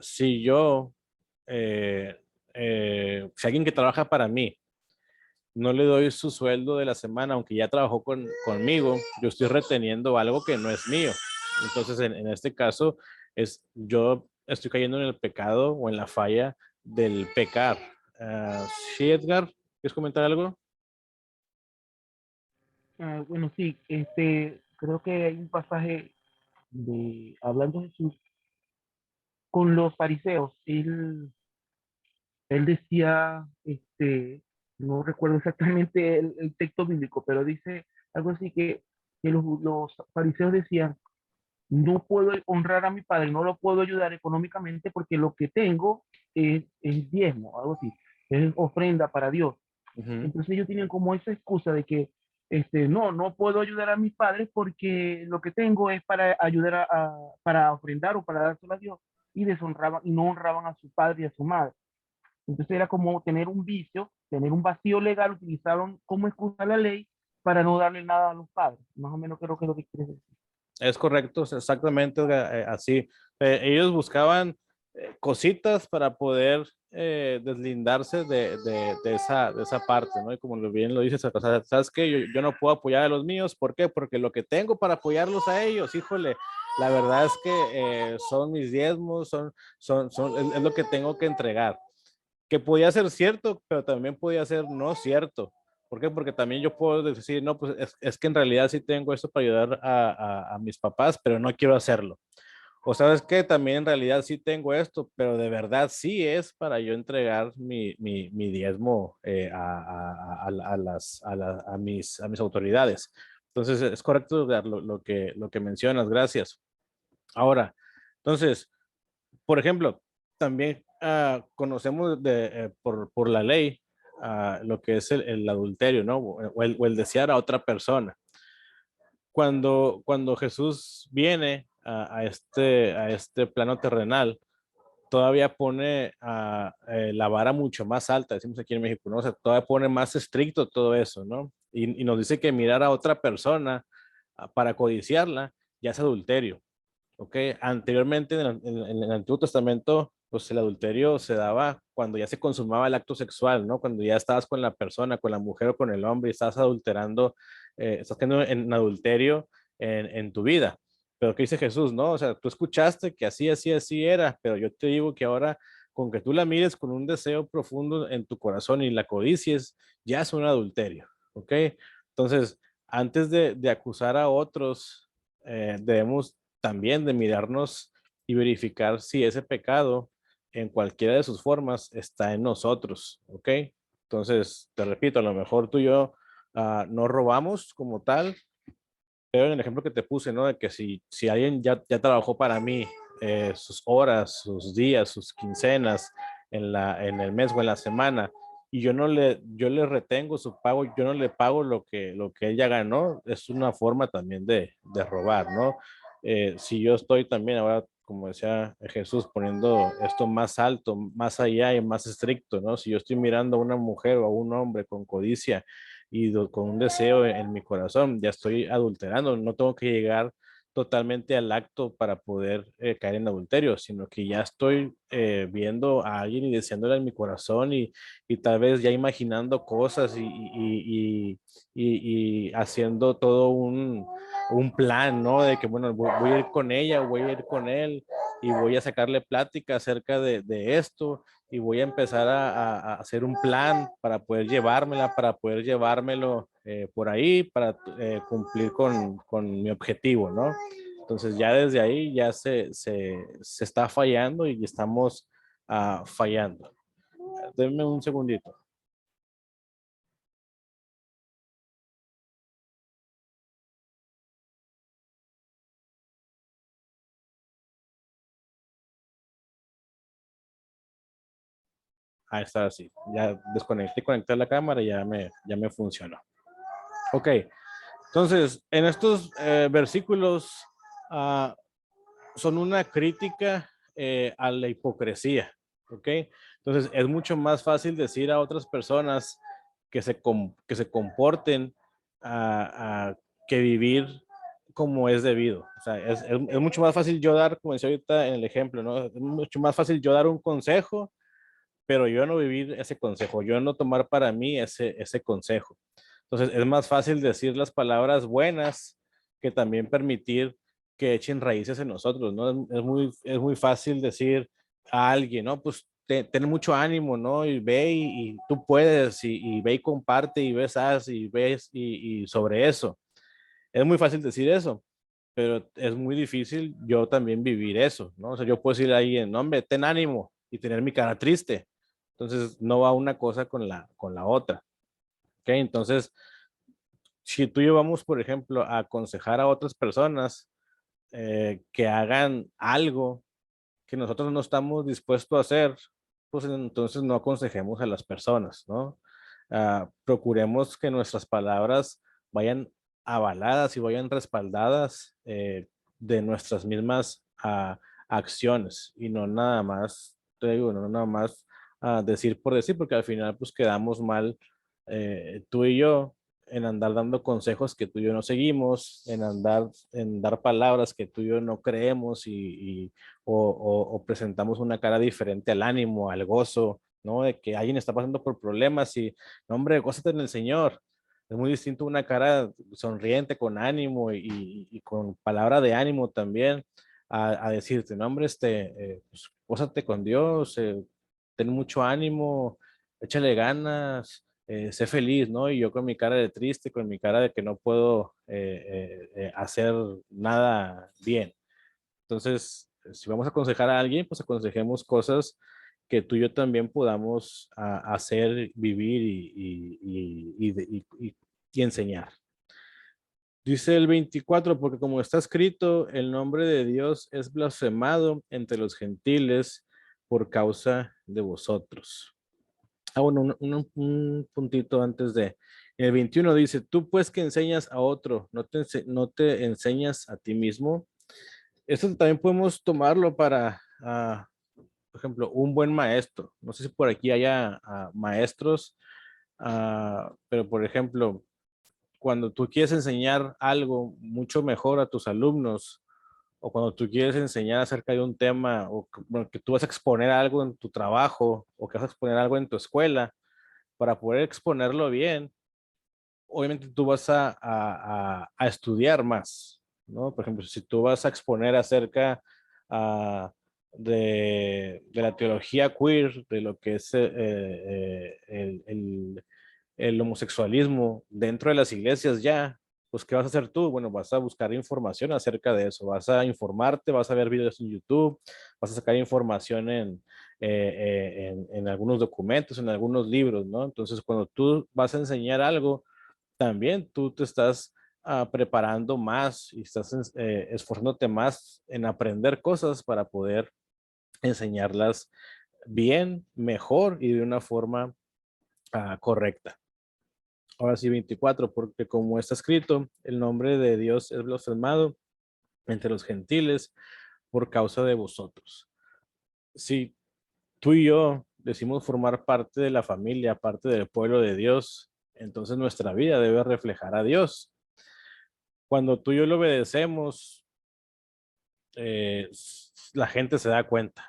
si yo, eh, si alguien que trabaja para mí, no le doy su sueldo de la semana, aunque ya trabajó conmigo, yo estoy reteniendo algo que no es mío. Entonces, en este caso, yo estoy cayendo en el pecado o en la falla del pecar. Sí, Edgar, ¿quieres comentar algo? Bueno, sí, creo que hay un pasaje de hablando Jesús con los fariseos. Él decía, no recuerdo exactamente el texto bíblico, pero dice algo así que los fariseos decían, no puedo honrar a mi padre, no lo puedo ayudar económicamente porque lo que tengo es diezmo, algo así, es ofrenda para Dios. Ujú. Entonces ellos tenían como esa excusa de que no puedo ayudar a mis padres porque lo que tengo es para ayudar para ofrendar o para dárselo a Dios y deshonraban y no honraban a su padre y a su madre. Entonces era como tener un vicio, tener un vacío legal, utilizaron como excusa la ley para no darle nada a los padres. Más o menos creo que es lo que quiere decir. Es correcto, es exactamente así. Ellos buscaban cositas para poder deslindarse de esa parte, ¿no? Y como bien lo dices, o sea, ¿sabes qué? Yo no puedo apoyar a los míos, ¿por qué? Porque lo que tengo para apoyarlos a ellos, híjole, la verdad es que son mis diezmos, es lo que tengo que entregar, que podía ser cierto, pero también podía ser no cierto. ¿Por qué? Porque también yo puedo decir, no, pues es que en realidad sí tengo esto para ayudar a mis papás, pero no quiero hacerlo. O sabes que también en realidad sí tengo esto, pero de verdad sí es para yo entregar mi diezmo a mis autoridades. Entonces es correcto lo que mencionas, gracias. Ahora, entonces, por ejemplo, también conocemos por la ley lo que es el adulterio, ¿no? O el desear a otra persona. Cuando Jesús viene a este plano terrenal, todavía pone la vara mucho más alta, decimos aquí en México, ¿no? O sea, todavía pone más estricto todo eso, ¿no? Y nos dice que mirar a otra persona para codiciarla ya es adulterio. ¿Ok? Anteriormente en el Antiguo Testamento, pues el adulterio se daba cuando ya se consumaba el acto sexual, ¿no? Cuando ya estabas con la persona, con la mujer o con el hombre y estás adulterando, estás quedando en adulterio en tu vida. Pero ¿qué dice Jesús? No, o sea, tú escuchaste que así, así, así era, pero yo te digo que ahora con que tú la mires con un deseo profundo en tu corazón y la codicies, ya es un adulterio, ¿ok? Entonces, antes de acusar a otros, debemos también de mirarnos y verificar si ese pecado en cualquiera de sus formas está en nosotros, ¿ok? Entonces, te repito, a lo mejor tú y yo no robamos como tal, pero en el ejemplo que te puse, ¿no? De que si alguien ya trabajó para mí sus horas, sus días, sus quincenas en el mes o en la semana, y yo le retengo su pago, yo no le pago lo que ella ganó, es una forma también de robar, ¿no? Si yo estoy también ahora, como decía Jesús, poniendo esto más alto, más allá y más estricto, ¿no? Si yo estoy mirando a una mujer o a un hombre con codicia, y con un deseo en mi corazón, ya estoy adulterando, no tengo que llegar totalmente al acto para poder caer en adulterio, sino que ya estoy viendo a alguien y deseándole en mi corazón y tal vez ya imaginando cosas y haciendo todo un plan, ¿no? De que, bueno, voy a ir con ella, voy a ir con él y voy a sacarle plática acerca de esto y voy a empezar a hacer un plan para poder llevármela, para poder llevármelo por ahí, para cumplir con mi objetivo, ¿no? Entonces ya desde ahí ya se está fallando y estamos fallando. Denme un segundito. Ahí está así. Ya desconecté, conecté la cámara y ya me funcionó. Ok, entonces, en estos versículos son una crítica a la hipocresía, ¿ok? Entonces, es mucho más fácil decir a otras personas que se comporten que vivir como es debido. O sea, es mucho más fácil yo dar, como decía ahorita en el ejemplo, ¿no? Es mucho más fácil yo dar un consejo, pero yo no vivir ese consejo, yo no tomar para mí ese consejo. Entonces, es más fácil decir las palabras buenas que también permitir que echen raíces en nosotros, ¿no? Es muy fácil decir a alguien, ¿no? Pues ten mucho ánimo, ¿no? Y ve y tú puedes, y ve y comparte, y ves, y ves, y sobre eso. Es muy fácil decir eso, pero es muy difícil yo también vivir eso, ¿no? O sea, yo puedo decirle a alguien, no, hombre, ten ánimo, y tener mi cara triste. Entonces, no va una cosa con la otra. ¿Ok? Entonces, si tú y yo vamos, por ejemplo, a aconsejar a otras personas que hagan algo que nosotros no estamos dispuestos a hacer, pues entonces no aconsejemos a las personas, ¿no? Procuremos que nuestras palabras vayan avaladas y vayan respaldadas de nuestras mismas acciones y no nada más, te digo, no nada más decir por decir, porque al final pues quedamos mal tú y yo en andar dando consejos que tú y yo no seguimos, en dar palabras que tú y yo no creemos o presentamos una cara diferente al ánimo, al gozo, ¿no? De que alguien está pasando por problemas y, no, hombre, gózate en el Señor. Es muy distinto una cara sonriente, con ánimo y con palabra de ánimo también, a decirte, no, hombre, pues, gózate con Dios, ten mucho ánimo, échale ganas, sé feliz, ¿no? Y yo con mi cara de triste, con mi cara de que no puedo hacer nada bien. Entonces, si vamos a aconsejar a alguien, pues aconsejemos cosas que tú y yo también podamos hacer, vivir y enseñar. Dice el 24, porque como está escrito, el nombre de Dios es blasfemado entre los gentiles por causa de vosotros. Bueno, un puntito antes de. El 21 dice, tú pues que enseñas a otro, no te enseñas a ti mismo. Esto también podemos tomarlo para, por ejemplo, un buen maestro. No sé si por aquí haya maestros, pero por ejemplo, cuando tú quieres enseñar algo mucho mejor a tus alumnos, o cuando tú quieres enseñar acerca de un tema, o bueno, que tú vas a exponer algo en tu trabajo, o que vas a exponer algo en tu escuela, para poder exponerlo bien, obviamente tú vas a estudiar más, ¿no? Por ejemplo, si tú vas a exponer acerca de la teología queer, de lo que es el homosexualismo dentro de las iglesias ya, pues ¿qué vas a hacer tú? Bueno, vas a buscar información acerca de eso, vas a informarte, vas a ver videos en YouTube, vas a sacar información en algunos documentos, en algunos libros, ¿no? Entonces, cuando tú vas a enseñar algo, también tú te estás preparando más y estás esforzándote más en aprender cosas para poder enseñarlas bien, mejor y de una forma correcta. Ahora sí, 24, porque como está escrito, el nombre de Dios es blasfemado entre los gentiles por causa de vosotros. Si tú y yo decimos formar parte de la familia, parte del pueblo de Dios, entonces nuestra vida debe reflejar a Dios. Cuando tú y yo le obedecemos, eh, la gente se da cuenta,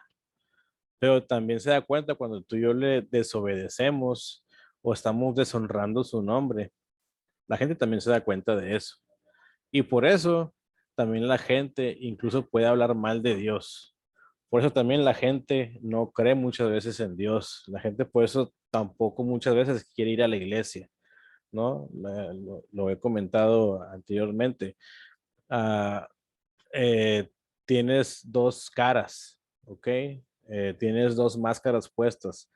pero también se da cuenta cuando tú y yo le desobedecemos o estamos deshonrando su nombre. La gente también se da cuenta de eso. Y por eso también la gente incluso puede hablar mal de Dios. Por eso también la gente no cree muchas veces en Dios. La gente por eso tampoco muchas veces quiere ir a la iglesia, ¿no? Lo he comentado anteriormente. Ah, eh, tienes dos caras, ¿ok? Tienes dos máscaras puestas,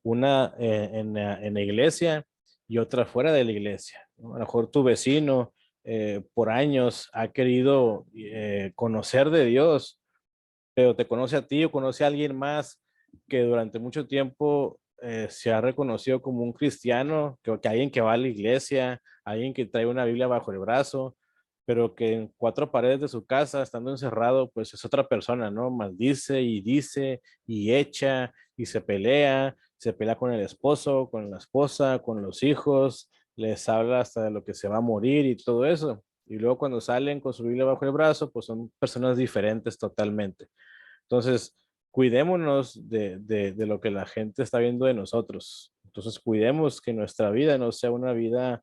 una en la iglesia y otra fuera de la iglesia, ¿no? A lo mejor tu vecino por años ha querido conocer de Dios, pero te conoce a ti o conoce a alguien más que durante mucho tiempo se ha reconocido como un cristiano, que alguien que va a la iglesia, alguien que trae una Biblia bajo el brazo, pero que en cuatro paredes de su casa, estando encerrado, pues es otra persona, ¿no? Maldice y dice y echa y se pelea con el esposo, con la esposa, con los hijos, les habla hasta de lo que se va a morir y todo eso. Y luego cuando salen con su Biblia bajo el brazo, pues son personas diferentes totalmente. Entonces, cuidémonos de lo que la gente está viendo de nosotros. Entonces, cuidemos que nuestra vida no sea una vida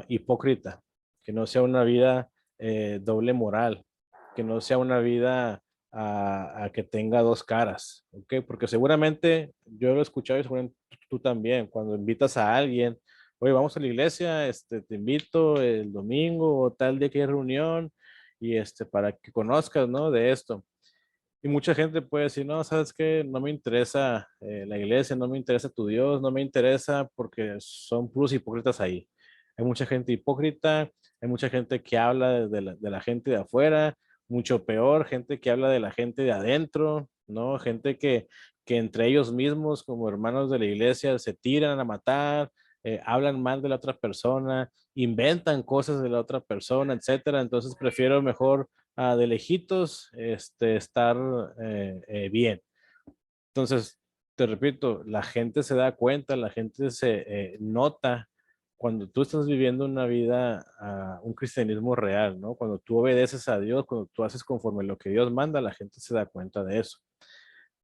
hipócrita, que no sea una vida doble moral, que no sea una vida a que tenga dos caras, ¿ok? Porque seguramente yo lo he escuchado y seguramente tú también, cuando invitas a alguien, oye, vamos a la iglesia, te invito el domingo o tal día que hay reunión y para que conozcas, ¿no? De esto. Y mucha gente puede decir, no, sabes qué, no me interesa la iglesia, no me interesa tu Dios, no me interesa porque son puros hipócritas ahí. Hay mucha gente hipócrita, hay mucha gente que habla de la gente de afuera, mucho peor, gente que habla de la gente de adentro, ¿no? Gente que entre ellos mismos, como hermanos de la iglesia, se tiran a matar, hablan mal de la otra persona, inventan cosas de la otra persona, etcétera. Entonces prefiero mejor de lejitos estar bien. Entonces, te repito, la gente se da cuenta, la gente se nota cuando tú estás viviendo una vida, un cristianismo real, ¿no? Cuando tú obedeces a Dios, cuando tú haces conforme lo que Dios manda, la gente se da cuenta de eso.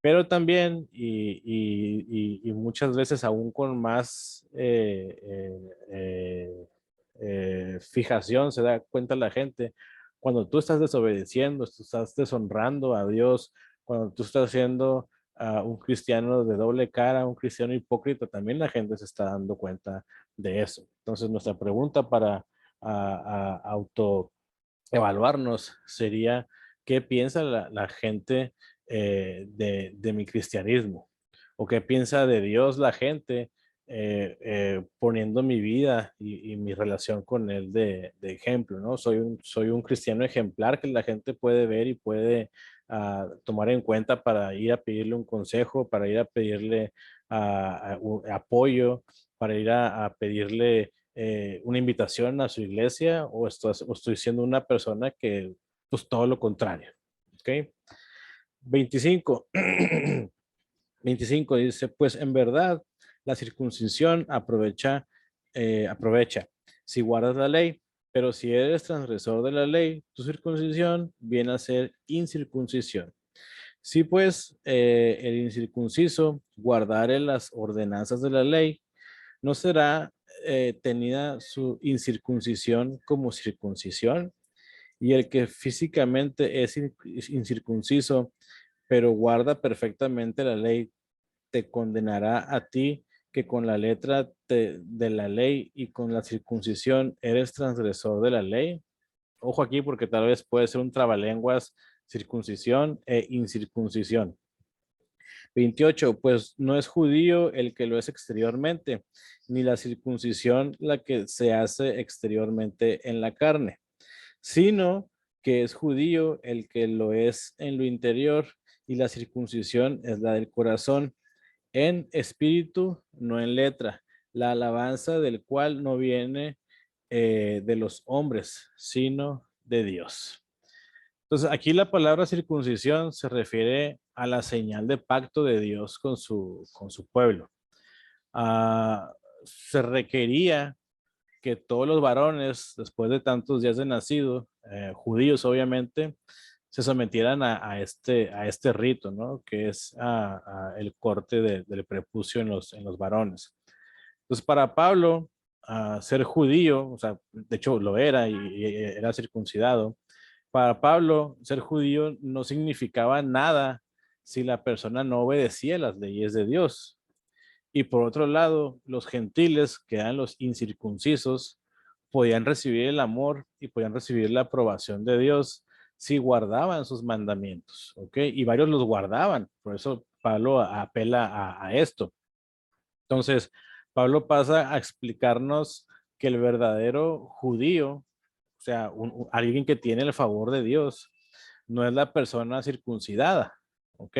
Pero también, y muchas veces aún con más fijación, se da cuenta la gente, cuando tú estás desobedeciendo, tú estás deshonrando a Dios, cuando tú estás siendo un cristiano de doble cara, un cristiano hipócrita, también la gente se está dando cuenta de eso. Entonces, nuestra pregunta para autoevaluarnos sería, ¿qué piensa la gente de mi cristianismo? ¿O qué piensa de Dios la gente poniendo mi vida y mi relación con Él de ejemplo, ¿no? Soy un cristiano ejemplar que la gente puede ver y puede tomar en cuenta para ir a pedirle un consejo, para ir a pedirle apoyo, para ir a pedirle una invitación a su iglesia, o estoy siendo una persona que, pues todo lo contrario, ¿ok? 25. 25 dice, pues en verdad la circuncisión aprovecha si guardas la ley, pero si eres transgresor de la ley, tu circuncisión viene a ser incircuncisión. Si pues el incircunciso guardare las ordenanzas de la ley, no será tenida su incircuncisión como circuncisión, y el que físicamente es incircunciso, pero guarda perfectamente la ley, te condenará a ti que con la letra de la ley y con la circuncisión eres transgresor de la ley. Ojo aquí porque tal vez puede ser un trabalenguas circuncisión e incircuncisión. 28, pues no es judío el que lo es exteriormente, ni la circuncisión la que se hace exteriormente en la carne, sino que es judío el que lo es en lo interior, y la circuncisión es la del corazón, en espíritu, no en letra, la alabanza del cual no viene de los hombres, sino de Dios. Entonces, aquí la palabra circuncisión se refiere a la señal de pacto de Dios con su pueblo. Se requería que todos los varones, después de tantos días de nacido, judíos obviamente, se sometieran a este rito, ¿no? Que es el corte del prepucio en los varones. Entonces, para Pablo, ser judío, o sea, de hecho lo era y era circuncidado. Para Pablo, ser judío no significaba nada si la persona no obedecía las leyes de Dios. Y por otro lado, los gentiles, que eran los incircuncisos, podían recibir el amor y podían recibir la aprobación de Dios si guardaban sus mandamientos, ¿ok? Y varios los guardaban, por eso Pablo apela a esto. Entonces, Pablo pasa a explicarnos que el verdadero judío, o sea, alguien que tiene el favor de Dios, no es la persona circuncidada, ¿ok?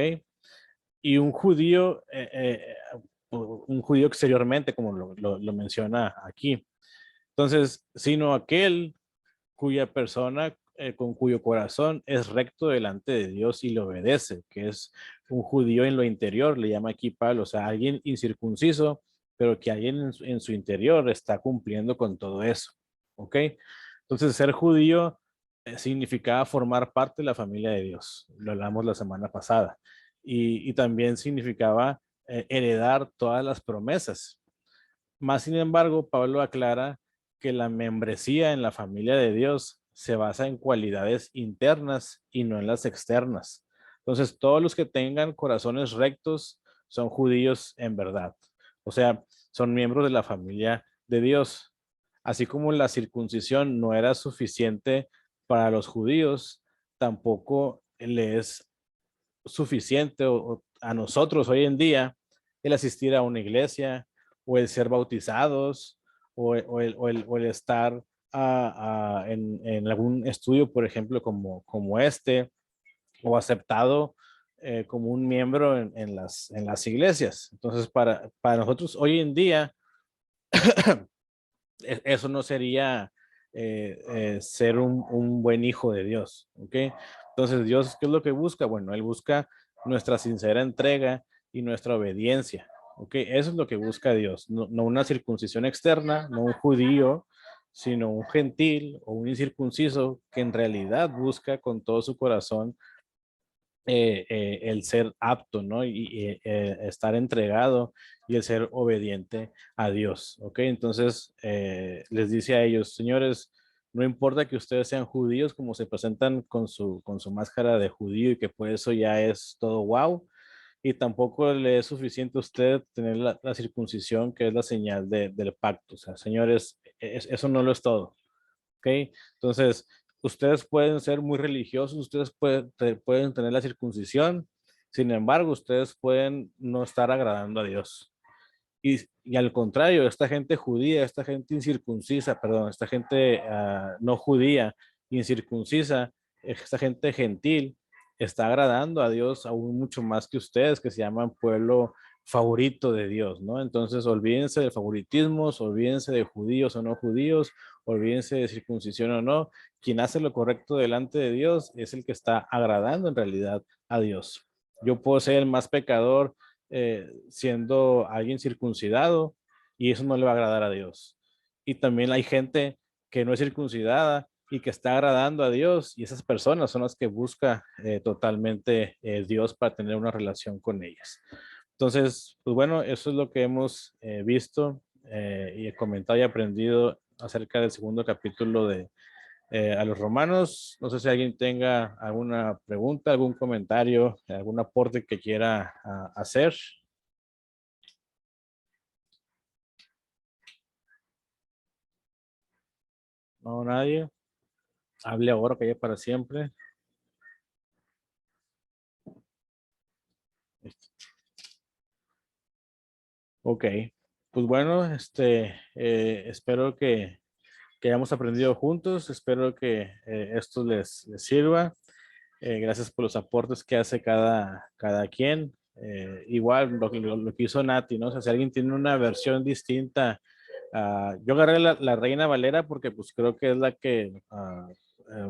Y un judío un judío exteriormente, como lo menciona aquí. Entonces, sino aquel cuya persona con cuyo corazón es recto delante de Dios y le obedece, que es un judío en lo interior, le llama aquí Pablo, o sea, alguien incircunciso, pero que alguien en su interior está cumpliendo con todo eso, ¿ok? Entonces, ser judío significaba formar parte de la familia de Dios, lo hablamos la semana pasada, y también significaba heredar todas las promesas. Más sin embargo, Pablo aclara que la membresía en la familia de Dios se basa en cualidades internas y no en las externas. Entonces, todos los que tengan corazones rectos son judíos en verdad. O sea, son miembros de la familia de Dios. Así como la circuncisión no era suficiente para los judíos, tampoco le es suficiente a nosotros hoy en día el asistir a una iglesia o el ser bautizados o el estar en algún estudio, por ejemplo, como este, o aceptado como un miembro en las iglesias. Entonces, para nosotros hoy en día, eso no sería ser un buen hijo de Dios, ¿ok? Entonces, Dios, ¿qué es lo que busca? Bueno, Él busca nuestra sincera entrega y nuestra obediencia, ¿ok? Eso es lo que busca Dios, no una circuncisión externa, no un judío, sino un gentil o un incircunciso que en realidad busca con todo su corazón el ser apto, ¿no? Y estar entregado y el ser obediente a Dios, ¿ok? Entonces les dice a ellos, señores, no importa que ustedes sean judíos, como se presentan con su máscara de judío y que por eso ya es todo wow, y tampoco le es suficiente a usted tener la circuncisión, que es la señal del pacto. O sea, señores, eso no lo es todo. ¿Ok? Entonces, ustedes pueden ser muy religiosos, ustedes pueden tener la circuncisión, sin embargo, ustedes pueden no estar agradando a Dios. Y al contrario, esta gente judía, esta gente incircuncisa, perdón, esta gente no judía, incircuncisa, esta gente gentil, está agradando a Dios aún mucho más que ustedes, que se llaman pueblo favorito de Dios, ¿no? Entonces, olvídense de favoritismos, olvídense de judíos o no judíos, olvídense de circuncisión o no. Quien hace lo correcto delante de Dios es el que está agradando en realidad a Dios. Yo puedo ser el más pecador siendo alguien circuncidado y eso no le va a agradar a Dios. Y también hay gente que no es circuncidada y que está agradando a Dios y esas personas son las que busca totalmente Dios para tener una relación con ellas. Entonces, pues bueno, eso es lo que hemos visto y he comentado y aprendido acerca del segundo capítulo de a los romanos. No sé si alguien tenga alguna pregunta, algún comentario, algún aporte que quiera hacer. No, nadie. Hable ahora, que para siempre. Ok. Pues bueno, espero que hayamos aprendido juntos. Espero que esto les sirva. Gracias por los aportes que hace cada quien. Igual lo que hizo Nati, ¿no? O sea, si alguien tiene una versión distinta, yo agarré la Reina Valera porque pues creo que es la que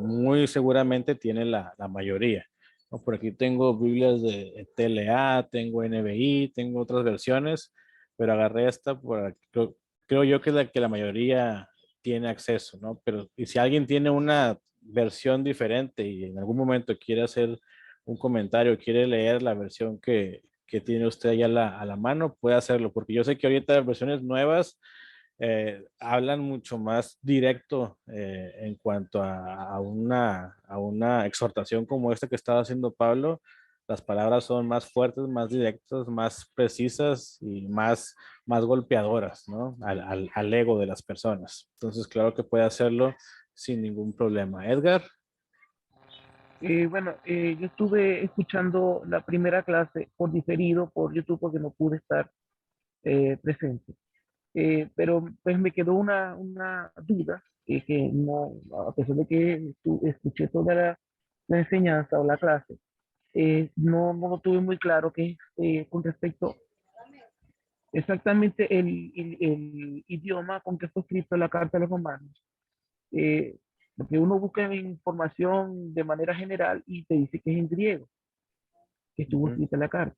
muy seguramente tiene la mayoría, ¿no? Por aquí tengo Biblias de TLA, tengo NBI, tengo otras versiones, pero agarré esta, creo yo que es la que la mayoría tiene acceso, ¿no? Pero y si alguien tiene una versión diferente y en algún momento quiere hacer un comentario, quiere leer la versión que tiene usted allá a la mano, puede hacerlo, porque yo sé que ahorita las versiones nuevas hablan mucho más directo en cuanto a una exhortación como esta que estaba haciendo Pablo. Las palabras son más fuertes, más directas, más precisas y más golpeadoras, ¿no? Al ego de las personas. Entonces, claro que puede hacerlo sin ningún problema. Edgar. Bueno, yo estuve escuchando la primera clase por diferido por YouTube porque no pude estar presente. Pero pues me quedó una duda que no, a pesar de que escuché toda la enseñanza o la clase, no lo tuve muy claro, que es con respecto exactamente el idioma con que fue escrita la carta a los romanos. Porque uno busca información de manera general y te dice que es en griego que estuvo Ujú. escrita la carta.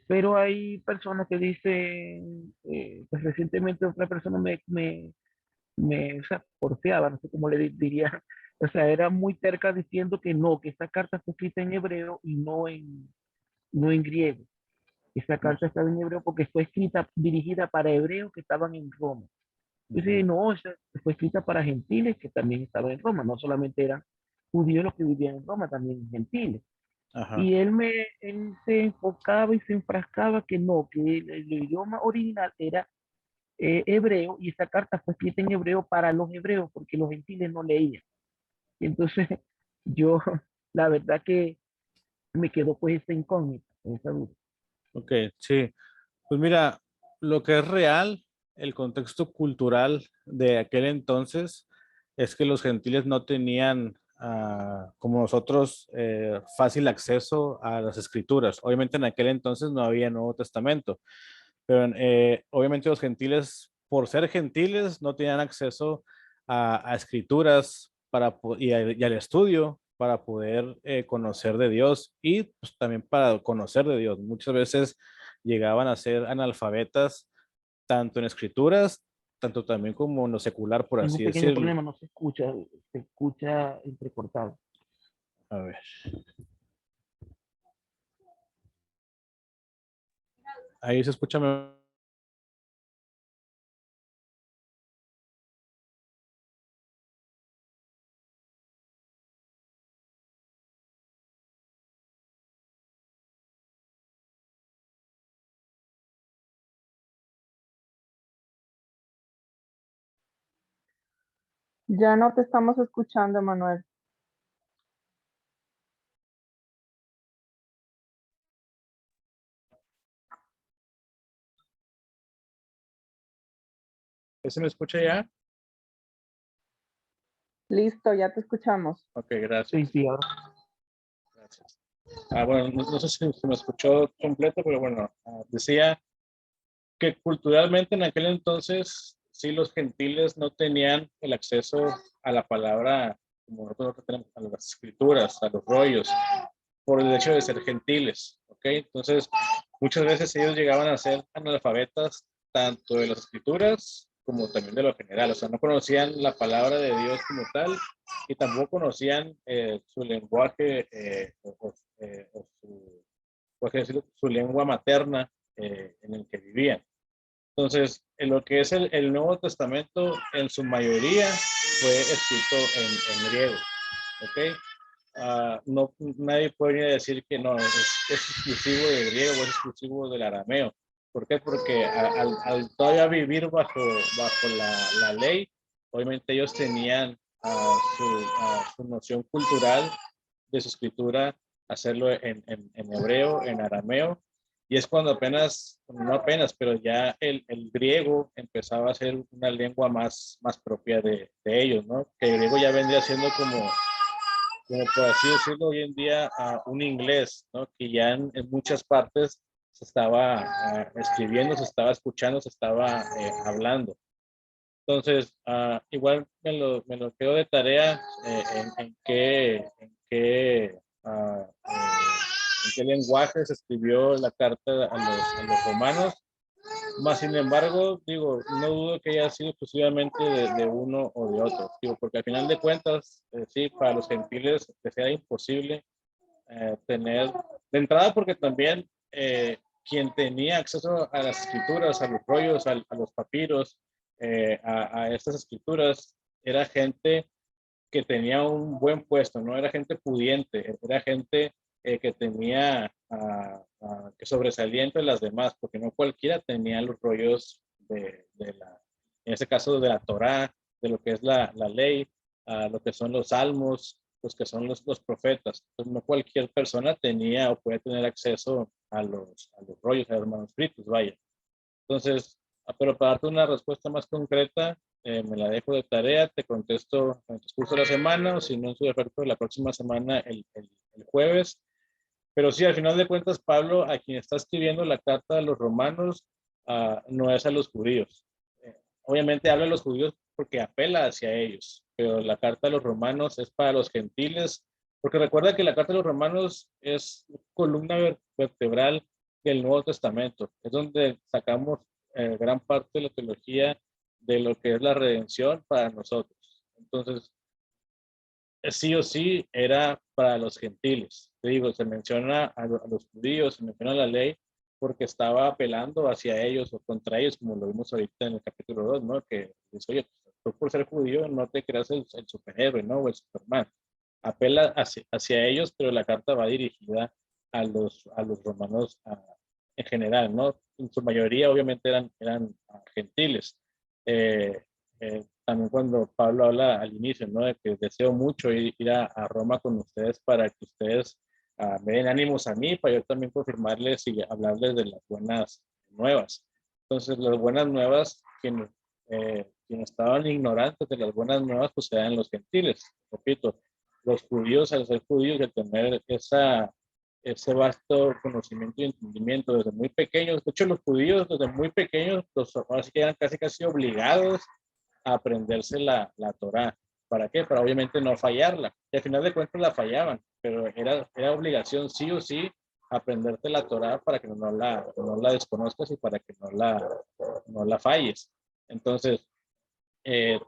Pero hay personas que dicen, pues recientemente otra persona o sea, porfiaba, no sé cómo le diría, o sea, era muy terca diciendo que no, que esta carta fue escrita en hebreo y no en griego. Esta carta estaba en hebreo porque fue escrita, dirigida para hebreos que estaban en Roma. Dice, Ujú. no, esa fue escrita para gentiles que también estaban en Roma, no solamente eran judíos los que vivían en Roma, también gentiles. Ajá. Y él se enfocaba y se enfrascaba que no, que el idioma original era hebreo y esa carta fue escrita en hebreo para los hebreos porque los gentiles no leían. Y entonces yo, la verdad que me quedó pues esa incógnita, esa duda. Ok, sí. Pues mira, lo que es real, el contexto cultural de aquel entonces es que los gentiles no tenían, como nosotros, fácil acceso a las escrituras. Obviamente en aquel entonces no había Nuevo Testamento, pero obviamente los gentiles, por ser gentiles, no tenían acceso a escrituras y al estudio para poder conocer de Dios y pues, también para conocer de Dios. Muchas veces llegaban a ser analfabetas, tanto en escrituras, tanto también como en lo secular, por Tengo un así pequeño decirlo. problema, no se escucha entrecortado. A ver, ahí se escucha. Ya no te estamos escuchando, Manuel. ¿Se me escucha ya? Listo, ya te escuchamos. Ok, Sí, gracias. sí, ahora. Gracias. Bueno, no sé si se me escuchó completo, pero bueno, decía que culturalmente en aquel entonces, sí, los gentiles no tenían el acceso a la palabra, como nosotros tenemos, a las escrituras, a los rollos, por el hecho de ser gentiles, ¿ok? Entonces, muchas veces ellos llegaban a ser analfabetas tanto de las escrituras como también de lo general, o sea, no conocían la palabra de Dios como tal y tampoco conocían su lenguaje su, por así decirlo, su lengua materna en el que vivían. Entonces, en lo que es el Nuevo Testamento, en su mayoría fue escrito en griego, ¿ok? No, nadie podría decir que no, es exclusivo del griego o es exclusivo del arameo. ¿Por qué? Porque al todavía vivir bajo la ley, obviamente ellos tenían su noción cultural de su escritura, hacerlo en hebreo, en arameo, y es cuando apenas, no apenas, pero ya el griego empezaba a ser una lengua más propia de ellos, ¿no? Que el griego ya vendría siendo como por así decirlo hoy en día, un inglés, ¿no? Que ya en muchas partes se estaba escribiendo, se estaba escuchando, se estaba hablando. Entonces, igual me lo quedo de tarea en qué lenguaje se escribió la carta a los romanos. Más sin embargo, digo, no dudo que haya sido exclusivamente de uno o de otro, digo, porque al final de cuentas, sí, para los gentiles que sea imposible tener, de entrada porque también quien tenía acceso a las escrituras, a los rollos, a los papiros, a estas escrituras, era gente que tenía un buen puesto, no era gente pudiente, era gente que tenía, que sobresalía entre las demás, porque no cualquiera tenía los rollos en este caso de la Torá, de lo que es la ley, lo que son los salmos, los que son los profetas. Entonces, no cualquier persona tenía o puede tener acceso a los rollos, a los manuscritos, vaya. Entonces, pero para darte una respuesta más concreta, me la dejo de tarea, te contesto en el transcurso de la semana, o si no, en su defecto, la próxima semana, el jueves. Pero sí, al final de cuentas, Pablo, a quien está escribiendo la carta de los romanos, no es a los judíos. Obviamente habla a los judíos porque apela hacia ellos, pero la carta a los romanos es para los gentiles, porque recuerda que la carta a los romanos es columna vertebral del Nuevo Testamento, es donde sacamos gran parte de la teología de lo que es la redención para nosotros. Entonces, sí o sí era para los gentiles. Te digo, se menciona a los judíos, se menciona la ley, porque estaba apelando hacia ellos o contra ellos, como lo vimos ahorita en el capítulo 2, ¿no? Que dice, oye, tú por ser judío no te creas el superhéroe, ¿no? O el Superman. Apela hacia ellos, pero la carta va dirigida a los romanos en general, ¿no? En su mayoría, obviamente, eran gentiles. Eh, también cuando Pablo habla al inicio, ¿no? De que deseo mucho ir a Roma con ustedes para que ustedes me den ánimos a mí, para yo también confirmarles y hablarles de las buenas nuevas. Entonces, las buenas nuevas, quienes estaban ignorantes de las buenas nuevas, pues eran los gentiles. Repito, los judíos, al ser judíos y al tener ese vasto conocimiento y entendimiento desde muy pequeños, de hecho los judíos desde muy pequeños, ahora sí que eran casi obligados a aprenderse la Torá. ¿Para qué? Para obviamente no fallarla. Y al final de cuentas la fallaban, pero era obligación sí o sí aprenderte la Torá para que no la desconozcas y para que no la falles. Entonces,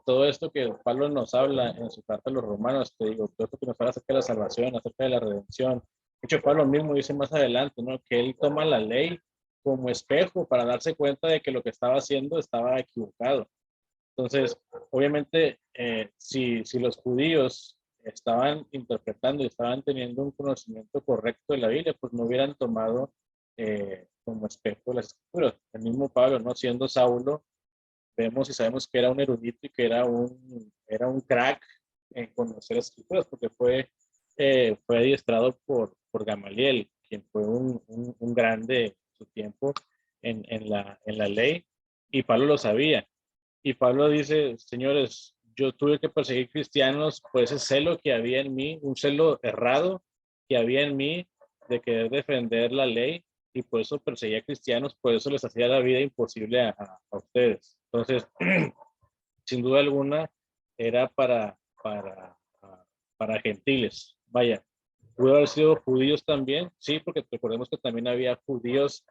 todo esto que Pablo nos habla en su carta a los romanos, te digo, todo esto que nos habla acerca de la salvación, acerca de la redención. De hecho, Pablo mismo dice más adelante, ¿no? Que él toma la ley como espejo para darse cuenta de que lo que estaba haciendo estaba equivocado. Entonces, obviamente, si los judíos estaban interpretando y estaban teniendo un conocimiento correcto de la Biblia, pues no hubieran tomado como espejo las escrituras. El mismo Pablo, no siendo Saulo, vemos y sabemos que era un erudito y que era un crack en conocer las escrituras, porque fue adiestrado por Gamaliel, quien fue un grande de su tiempo en la ley, y Pablo lo sabía. Y Pablo dice, señores, yo tuve que perseguir cristianos por ese celo que había en mí, un celo errado que había en mí de querer defender la ley, y por eso perseguía cristianos, por eso les hacía la vida imposible a ustedes. Entonces, sin duda alguna, era para gentiles. Vaya, pudo haber sido judíos también, sí, porque recordemos que también había judíos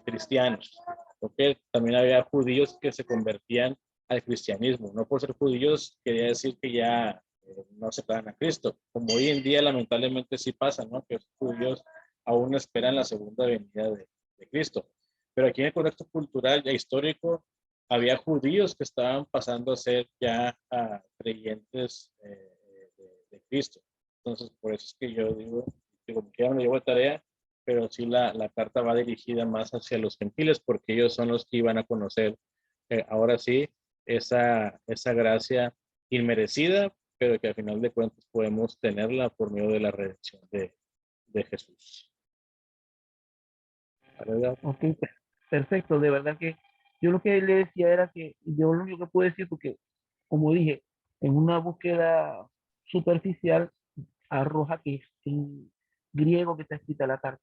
cristianos, porque también había judíos que se convertían al cristianismo. No por ser judíos quería decir que ya no se pagan a Cristo, como hoy en día lamentablemente sí pasa, ¿no? Que los judíos aún esperan la segunda venida de Cristo. Pero aquí en el contexto cultural y histórico, había judíos que estaban pasando a ser ya creyentes de Cristo. Entonces, por eso es que yo digo que ya me llevo de tarea, pero sí la carta va dirigida más hacia los gentiles, porque ellos son los que iban a conocer ahora sí esa gracia inmerecida, pero que al final de cuentas podemos tenerla por medio de la redención de Jesús. ¿Verdad? Ok, perfecto. De verdad que yo lo que le decía era que yo lo único que puedo decir, porque como dije, en una búsqueda superficial arroja que es en griego que está escrita la carta.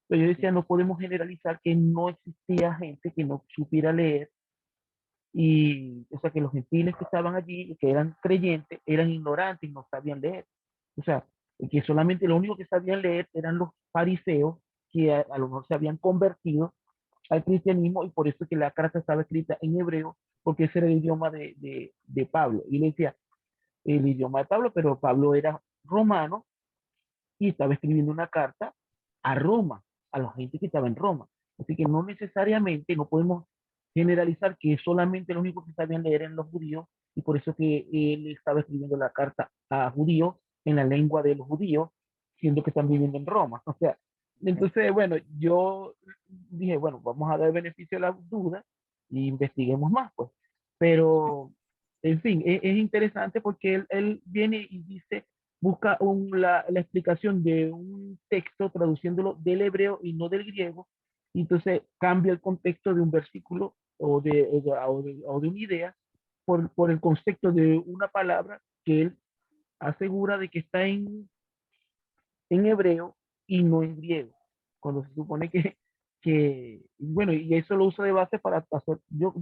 Pero yo decía, no podemos generalizar que no existía gente que no supiera leer, y o sea que los gentiles que estaban allí, que eran creyentes, eran ignorantes y no sabían leer. O sea, que solamente lo único que sabían leer eran los fariseos, que a lo mejor se habían convertido al cristianismo, y por eso es que la carta estaba escrita en hebreo, porque ese era el idioma de Pablo. Y le decía, el idioma de Pablo, pero Pablo era romano y estaba escribiendo una carta a Roma, a la gente que estaba en Roma. Así que no necesariamente, no podemos generalizar que solamente lo único que sabían leer eran los judíos, y por eso que él estaba escribiendo la carta a judíos en la lengua de los judíos, siendo que están viviendo en Roma. O sea, entonces, bueno, yo dije, bueno, vamos a dar beneficio a la duda e investiguemos más, pues. Pero, en fin, es interesante porque él viene y dice, busca la explicación de un texto traduciéndolo del hebreo y no del griego, y entonces cambia el contexto de un versículo o de una idea por el concepto de una palabra que él asegura de que está en hebreo y no en griego, cuando se supone que bueno, y eso lo uso de base para hacer, yo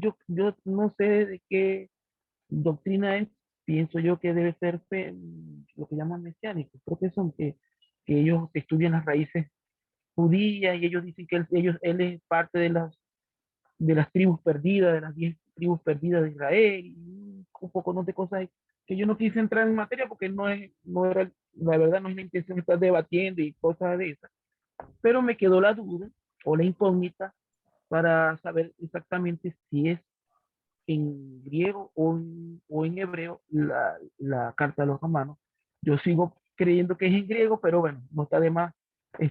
no sé de qué doctrina es, pienso yo que debe ser lo que llaman mesiánico, creo que son que ellos estudian las raíces judías y ellos dicen que él es parte de las tribus perdidas, de las 10 tribus perdidas de Israel, y un poco de cosas que yo no quise entrar en materia porque no era, la verdad no es la intención de estar debatiendo y cosas de esas, pero me quedó la duda o la incógnita para saber exactamente si es en griego o en hebreo la carta de los romanos. Yo sigo creyendo que es en griego, pero bueno, no está de más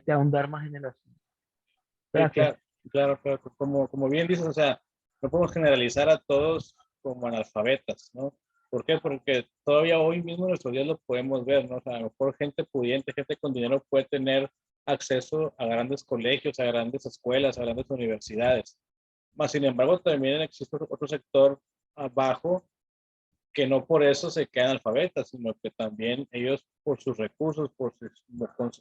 ahondar más en el asunto. Sí, Gracias. claro, claro, claro. Como bien dices, o sea, no podemos generalizar a todos como analfabetas, ¿no? ¿Por qué? Porque todavía hoy mismo en nuestros días lo podemos ver, ¿no? O sea, a lo mejor gente pudiente, gente con dinero puede tener acceso a grandes colegios, a grandes escuelas, a grandes universidades. Más sin embargo, también existe otro sector abajo que no por eso se quedan alfabetas, sino que también ellos por sus recursos,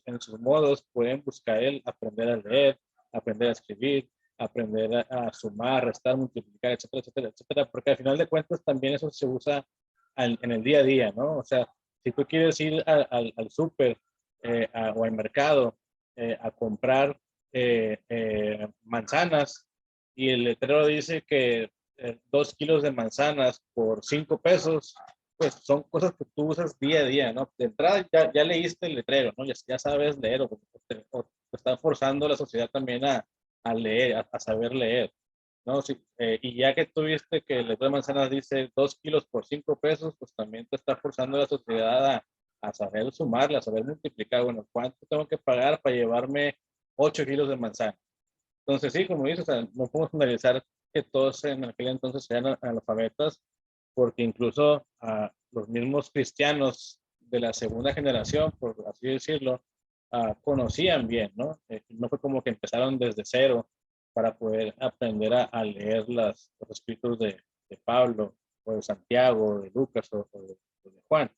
en sus modos, pueden buscar el aprender a leer, aprender a escribir, aprender a sumar, restar, multiplicar, etcétera, etcétera, etcétera, porque al final de cuentas también eso se usa en el día a día, ¿no? O sea, si tú quieres ir al súper o al mercado a comprar manzanas y el letrero dice que 2 kilos de manzanas por 5 pesos, pues son cosas que tú usas día a día, ¿no? De entrada ya leíste el letrero, ¿no? Ya sabes leer o te está forzando la sociedad también a leer, a saber leer, ¿no? Si, y ya que tuviste que el letrero de manzanas dice 2 kilos por 5 pesos, pues también te está forzando la sociedad a saber sumarle, a saber multiplicar, bueno, ¿cuánto tengo que pagar para llevarme 8 kilos de manzana? Entonces, sí, como dices, o sea, no podemos analizar que todos en aquel entonces sean analfabetas, porque incluso los mismos cristianos de la segunda generación, por así decirlo, conocían bien, ¿no? No fue como que empezaron desde cero para poder aprender a leer los escritos de Pablo, o de Santiago, de Lucas, o de Juan.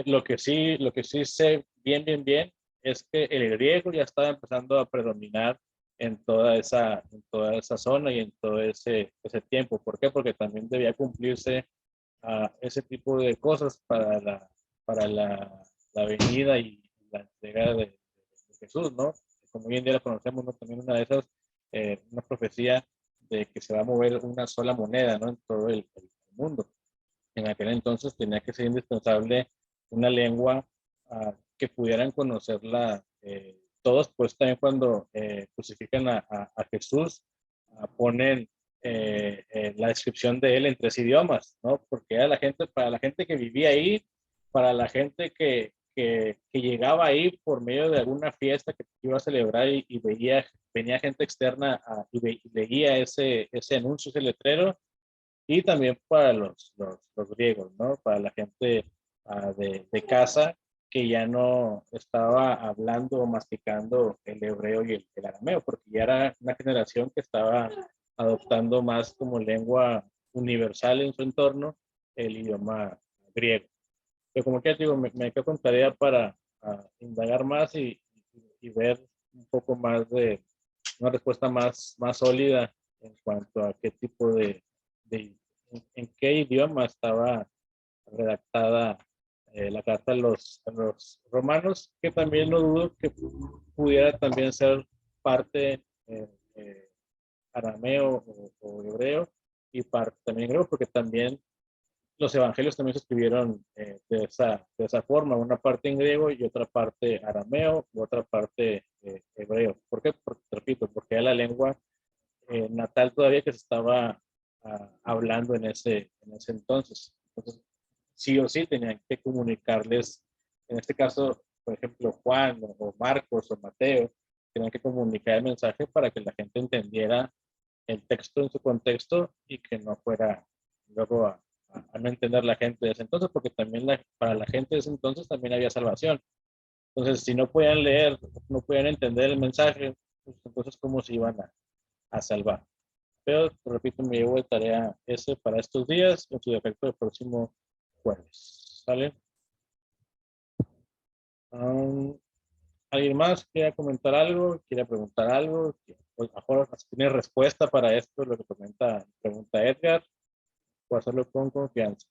Lo que sí sé bien es que el griego ya estaba empezando a predominar en toda esa zona y en todo ese tiempo. ¿Por qué? Porque también debía cumplirse ese tipo de cosas para la venida y la entrega de Jesús, ¿no? Como hoy en día lo conocemos, ¿no? También una de esas, una profecía de que se va a mover una sola moneda, ¿no? En todo el mundo. En aquel entonces tenía que ser indispensable una lengua que pudieran conocerla todos, pues también cuando crucifican a Jesús, ponen la descripción de él en 3 idiomas, ¿no? Porque era para la gente que vivía ahí, para la gente que llegaba ahí por medio de alguna fiesta que iba a celebrar y venía gente externa y leía ese anuncio, ese letrero, y también para los griegos, ¿no? Para la gente de casa que ya no estaba hablando o masticando el hebreo y el arameo, porque ya era una generación que estaba adoptando más como lengua universal en su entorno el idioma griego. Pero como que digo, me quedo con tarea para indagar más y ver un poco más de una respuesta más sólida en cuanto a qué tipo de en qué idioma estaba redactada la carta a los romanos, que también no dudo que pudiera también ser parte eh, arameo o hebreo y parte también griego, porque también los evangelios también se escribieron de esa forma, una parte en griego y otra parte arameo y otra parte hebreo. ¿Por qué? Porque, repito, porque era la lengua natal todavía que se estaba hablando en ese entonces. Entonces, sí o sí tenían que comunicarles, en este caso, por ejemplo, Juan o Marcos o Mateo, tenían que comunicar el mensaje para que la gente entendiera el texto en su contexto y que no fuera luego a no entender la gente de ese entonces, porque también para la gente de ese entonces también había salvación. Entonces, si no podían leer, no podían entender el mensaje, pues, entonces, ¿cómo se iban a salvar? Pero, repito, me llevo de tarea ese para estos días, en su defecto el próximo jueves. ¿Sale? ¿Alguien más quiera comentar algo? ¿Quiere preguntar algo? pues, mejor tiene respuesta para esto, lo que pregunta Edgar, o hacerlo con confianza.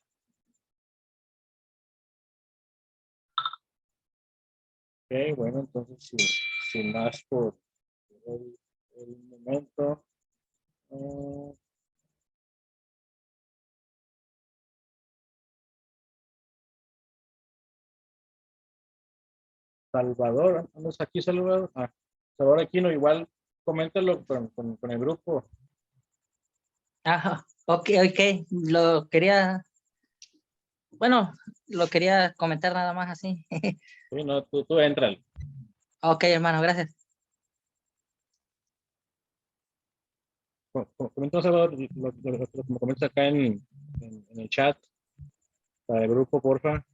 Ok, bueno, entonces sin más por el momento. Salvador, ¿andas aquí, Salvador? Salvador Aquino, igual coméntalo con el grupo. Ajá, ok, lo quería comentar nada más así. Sí, no, tú entra. Ok, hermano, gracias. Comenta, Salvador, lo que me comentas acá en el chat para el grupo, porfa.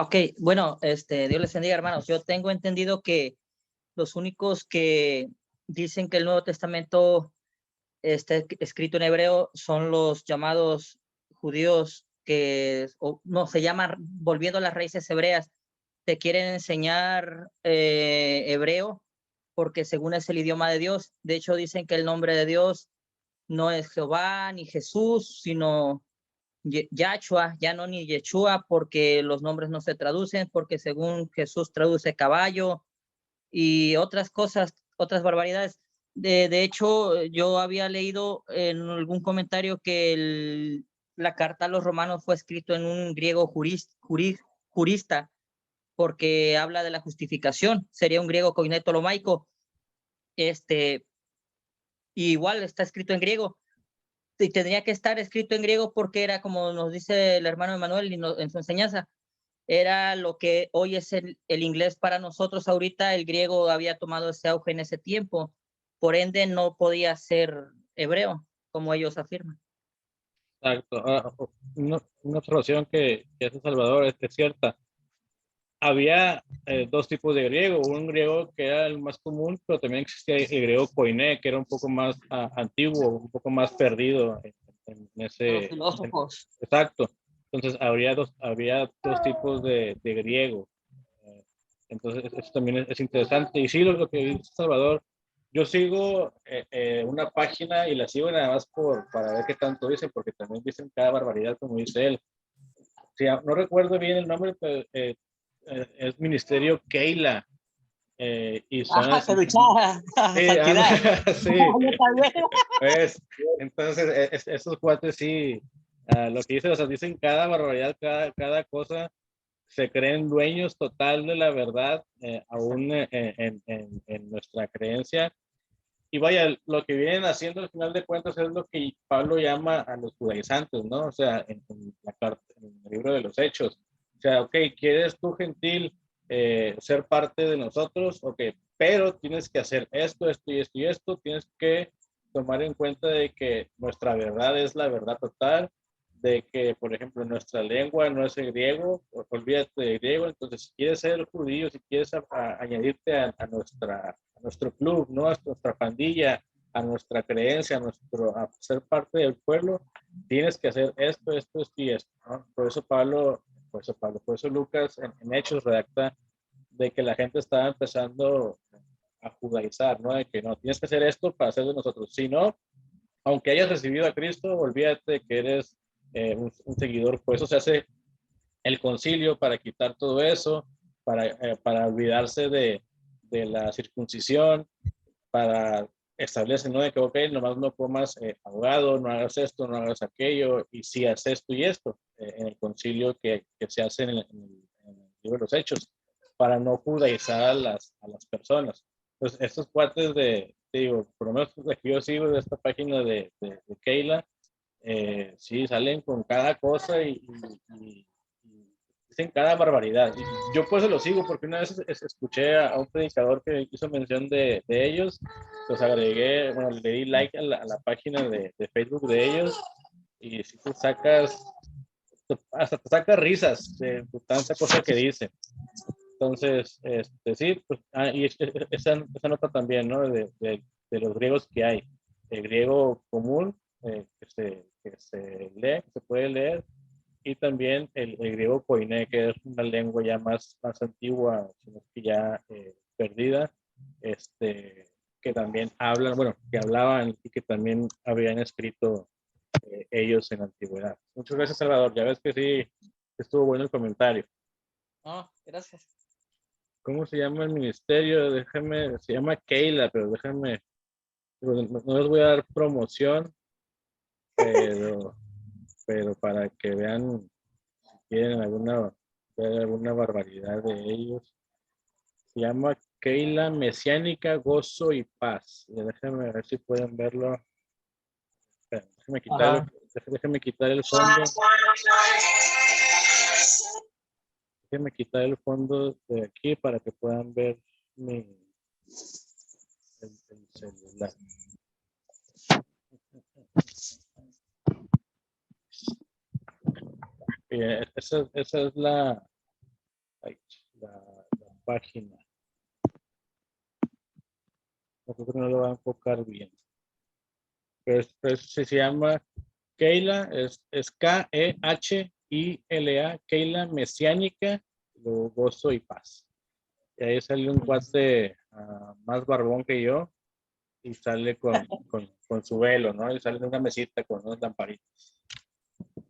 Ok, bueno, Dios les bendiga, hermanos. Yo tengo entendido que los únicos que dicen que el Nuevo Testamento está escrito en hebreo son los llamados judíos que no se llaman, volviendo a las raíces hebreas, te quieren enseñar hebreo porque según es el idioma de Dios. De hecho, dicen que el nombre de Dios no es Jehová ni Jesús, sino Yahshua, ya no ni Yeshua, porque los nombres no se traducen, porque según Jesús traduce caballo y otras cosas, otras barbaridades. De hecho, yo había leído en algún comentario que la carta a los romanos fue escrito en un griego jurista, porque habla de la justificación, sería un griego coinetolomaico, y igual está escrito en griego, y tendría que estar escrito en griego porque era como nos dice el hermano Emanuel en su enseñanza, era lo que hoy es el inglés para nosotros ahorita, el griego había tomado ese auge en ese tiempo, por ende no podía ser hebreo, como ellos afirman. Exacto. Una observación que hace Salvador es cierta. Había dos tipos de griego, un griego que era el más común, pero también existía el griego koiné, que era un poco más antiguo, un poco más perdido en ese... Los filósofos. Exacto. Entonces había dos tipos de griego. Entonces eso también es interesante. Y sí, lo que dice Salvador, yo sigo una página y la sigo nada más para ver qué tanto dicen, porque también dicen cada barbaridad, como dice él. Sí, no recuerdo bien el nombre, pero es Ministerio Keila. Y son Se duchaba, santidad. sí. Entonces, esos cuates sí, lo que dicen, o sea, dicen cada barbaridad, cada cosa, se creen dueños total de la verdad, aún en nuestra creencia. Y vaya, lo que vienen haciendo al final de cuentas es lo que Pablo llama a los judaizantes, ¿no? O sea, en la carta, en el libro de los Hechos. O sea, ok, ¿quieres tú, gentil, ser parte de nosotros? Ok, pero tienes que hacer esto, esto y esto y esto. Tienes que tomar en cuenta de que nuestra verdad es la verdad total, de que, por ejemplo, nuestra lengua no es el griego, olvídate del griego. Entonces, si quieres ser judío, si quieres añadirte a nuestro club, ¿no? A nuestra pandilla, a nuestra creencia, a ser parte del pueblo, tienes que hacer esto, esto, esto y esto, ¿no? Por eso Lucas en Hechos redacta de que la gente estaba empezando a judaizar, ¿no? De que no, tienes que hacer esto para ser de nosotros. Si no, aunque hayas recibido a Cristo, olvídate que eres un seguidor. Por eso se hace el concilio, para quitar todo eso, para olvidarse de la circuncisión, para establecer, ¿no? De que, ok, nomás no comas ahogado, no hagas esto, no hagas aquello, y sí haces esto y esto, en el concilio que se hace en el libro de los Hechos, para no judaizar a las personas. Entonces, estos cuates digo, por lo menos los que yo sigo de esta página de Keila, sí, salen con cada cosa y dicen cada barbaridad. Y yo pues lo sigo porque una vez escuché a un predicador que hizo mención de ellos, los agregué, bueno, le di like a la página de Facebook de ellos, y si tú hasta te sacas risas de tanta cosa que dice. Entonces, sí, pues, y esa nota también, ¿no? De los griegos que hay. El griego común, que se lee, que se puede leer, y también el griego koiné, que es una lengua ya más antigua, sino que ya perdida, que también hablan, bueno, que hablaban y que también habían escrito ellos en la antigüedad. Muchas gracias, Salvador. Ya ves que sí, estuvo bueno el comentario. No, gracias. ¿Cómo se llama el ministerio? Déjame, se llama Keila, pero déjame, no les voy a dar promoción, pero para que vean si quieren ver alguna barbaridad de ellos. Se llama Keila Mesiánica, Gozo y Paz. Déjenme ver si pueden verlo. Espera, déjenme quitar el fondo. Déjenme quitar el fondo de aquí para que puedan ver el celular. Esa es la página. Yo creo que no lo va a enfocar bien. Pero se llama Keila, es K-E-H-I-L-A, Keila Mesiánica, Gozo y Paz. Y ahí sale un cuate más barbón que yo y sale con su velo, ¿no? Y sale en una mesita con unas lamparitas.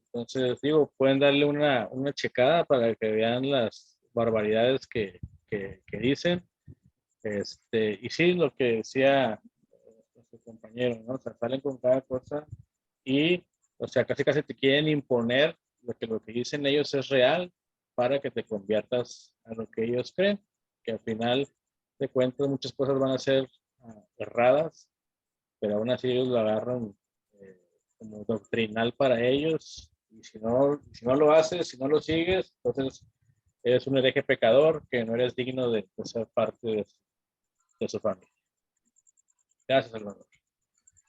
Entonces, digo, pueden darle una checada para que vean las barbaridades que dicen. Y sí, lo que decía nuestro compañero, ¿no? O sea, salen con cada cosa y, o sea, casi te quieren imponer lo que dicen ellos es real para que te conviertas a lo que ellos creen, que al final de cuentas muchas cosas van a ser erradas, pero aún así ellos lo agarran como doctrinal para ellos, y si no lo haces, si no lo sigues, entonces eres un hereje pecador que no eres digno de ser parte de su familia. Gracias, Salvador.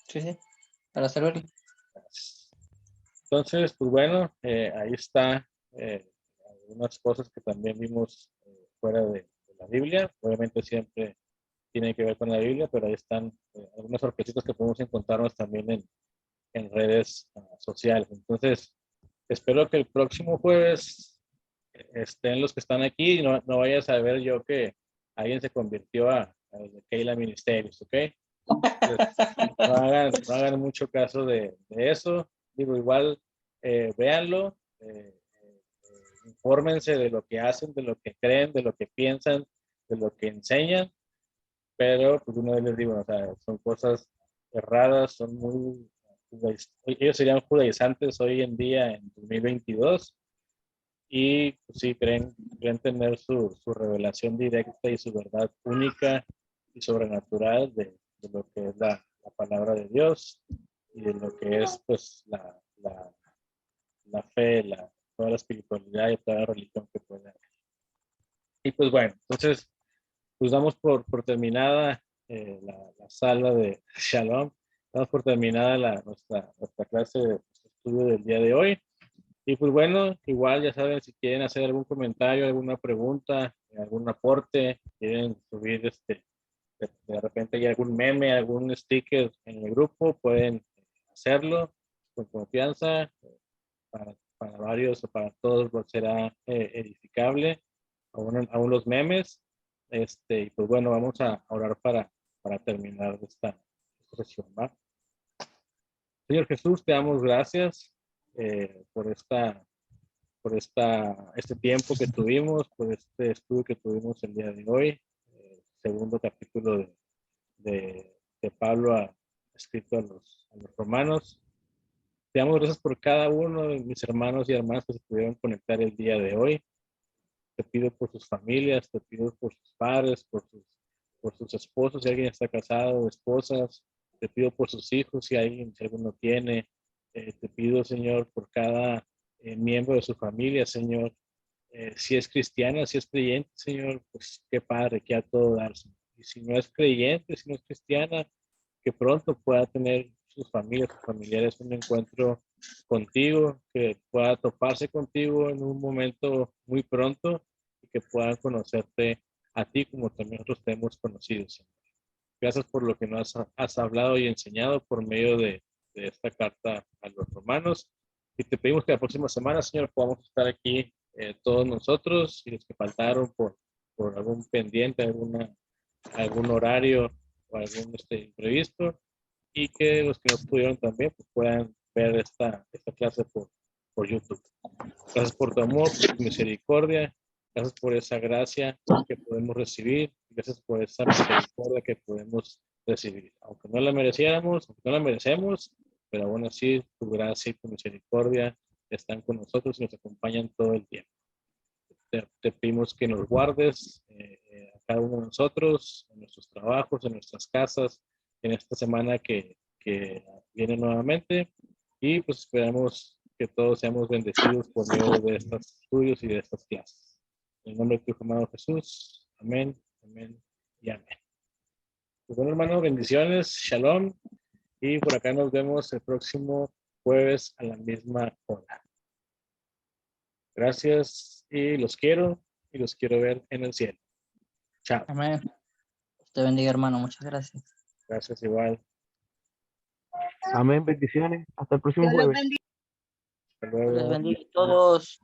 Sí, para servirle. Entonces, pues bueno, ahí está algunas cosas que también vimos fuera de la Biblia. Obviamente siempre tiene que ver con la Biblia, pero ahí están algunas sorpresitas que podemos encontrarnos también en redes sociales. Entonces, espero que el próximo jueves estén los que están aquí y no vayas a ver yo que alguien se convirtió a Keila Ministerios, ¿ok? Entonces, no hagan mucho caso de eso. Digo, igual véanlo, infórmense de lo que hacen, de lo que creen, de lo que piensan, de lo que enseñan, pero pues una vez les digo, o sea, son cosas erradas, son muy, ellos serían judaizantes hoy en día en 2022 y pues, sí creen tener su revelación directa y su verdad única y sobrenatural de lo que es la palabra de Dios y de lo que es pues la fe, toda la espiritualidad y toda la religión que puede haber. Y pues bueno, entonces pues damos por terminada la sala de Shalom, damos por terminada nuestra clase de estudio del día de hoy. Y pues bueno, igual ya saben, si quieren hacer algún comentario, alguna pregunta, algún aporte, quieren subir de repente hay algún meme, algún sticker en el grupo, pueden hacerlo con confianza. Para varios o para todos será edificable, aún los memes. Y pues bueno, vamos a orar para terminar esta sesión, ¿va? Señor Jesús, te damos gracias por este tiempo que tuvimos, por este estudio que tuvimos el día de hoy, segundo capítulo de Pablo escrito a los romanos. Te damos gracias por cada uno de mis hermanos y hermanas que se pudieron conectar el día de hoy. Te pido por sus familias, te pido por sus padres, por sus esposos, si alguien está casado o esposas. Te pido por sus hijos, si alguno tiene. Te pido, Señor, por cada miembro de su familia, Señor. Si es cristiana, si es creyente, Señor, pues qué padre, que a todo dar. Y si no es creyente, si no es cristiana, que pronto pueda tener sus familias, sus familiares un encuentro contigo, que pueda toparse contigo en un momento muy pronto y que puedan conocerte a ti como también nosotros te hemos conocido, Señor. Gracias por lo que nos has hablado y enseñado por medio de esta carta a los romanos. Y te pedimos que la próxima semana, Señor, podamos estar aquí todos nosotros y los que faltaron por algún pendiente, algún horario o algún imprevisto, y que los que no pudieron también pues, puedan ver esta clase por YouTube. Gracias por tu amor, por tu misericordia, gracias por esa gracia que podemos recibir, gracias por esa misericordia que podemos recibir. Aunque no la mereciéramos, aunque no la merecemos, pero aún así tu gracia y tu misericordia están con nosotros y nos acompañan todo el tiempo. Te pedimos que nos guardes a cada uno de nosotros, en nuestros trabajos, en nuestras casas, en esta semana que viene nuevamente, y pues esperamos que todos seamos bendecidos por medio de estos estudios y de estas clases. En el nombre de tu amado Jesús, amén, amén y amén. Pues bueno, hermanos, bendiciones, shalom, y por acá nos vemos el próximo jueves a la misma hora. Gracias y los quiero ver en el cielo. Chao. Amén. Te bendiga, hermano. Muchas gracias. Gracias igual. Amén, bendiciones. Hasta el próximo Dios los jueves. bendiga. Hasta Dios les luego. bendiga a todos.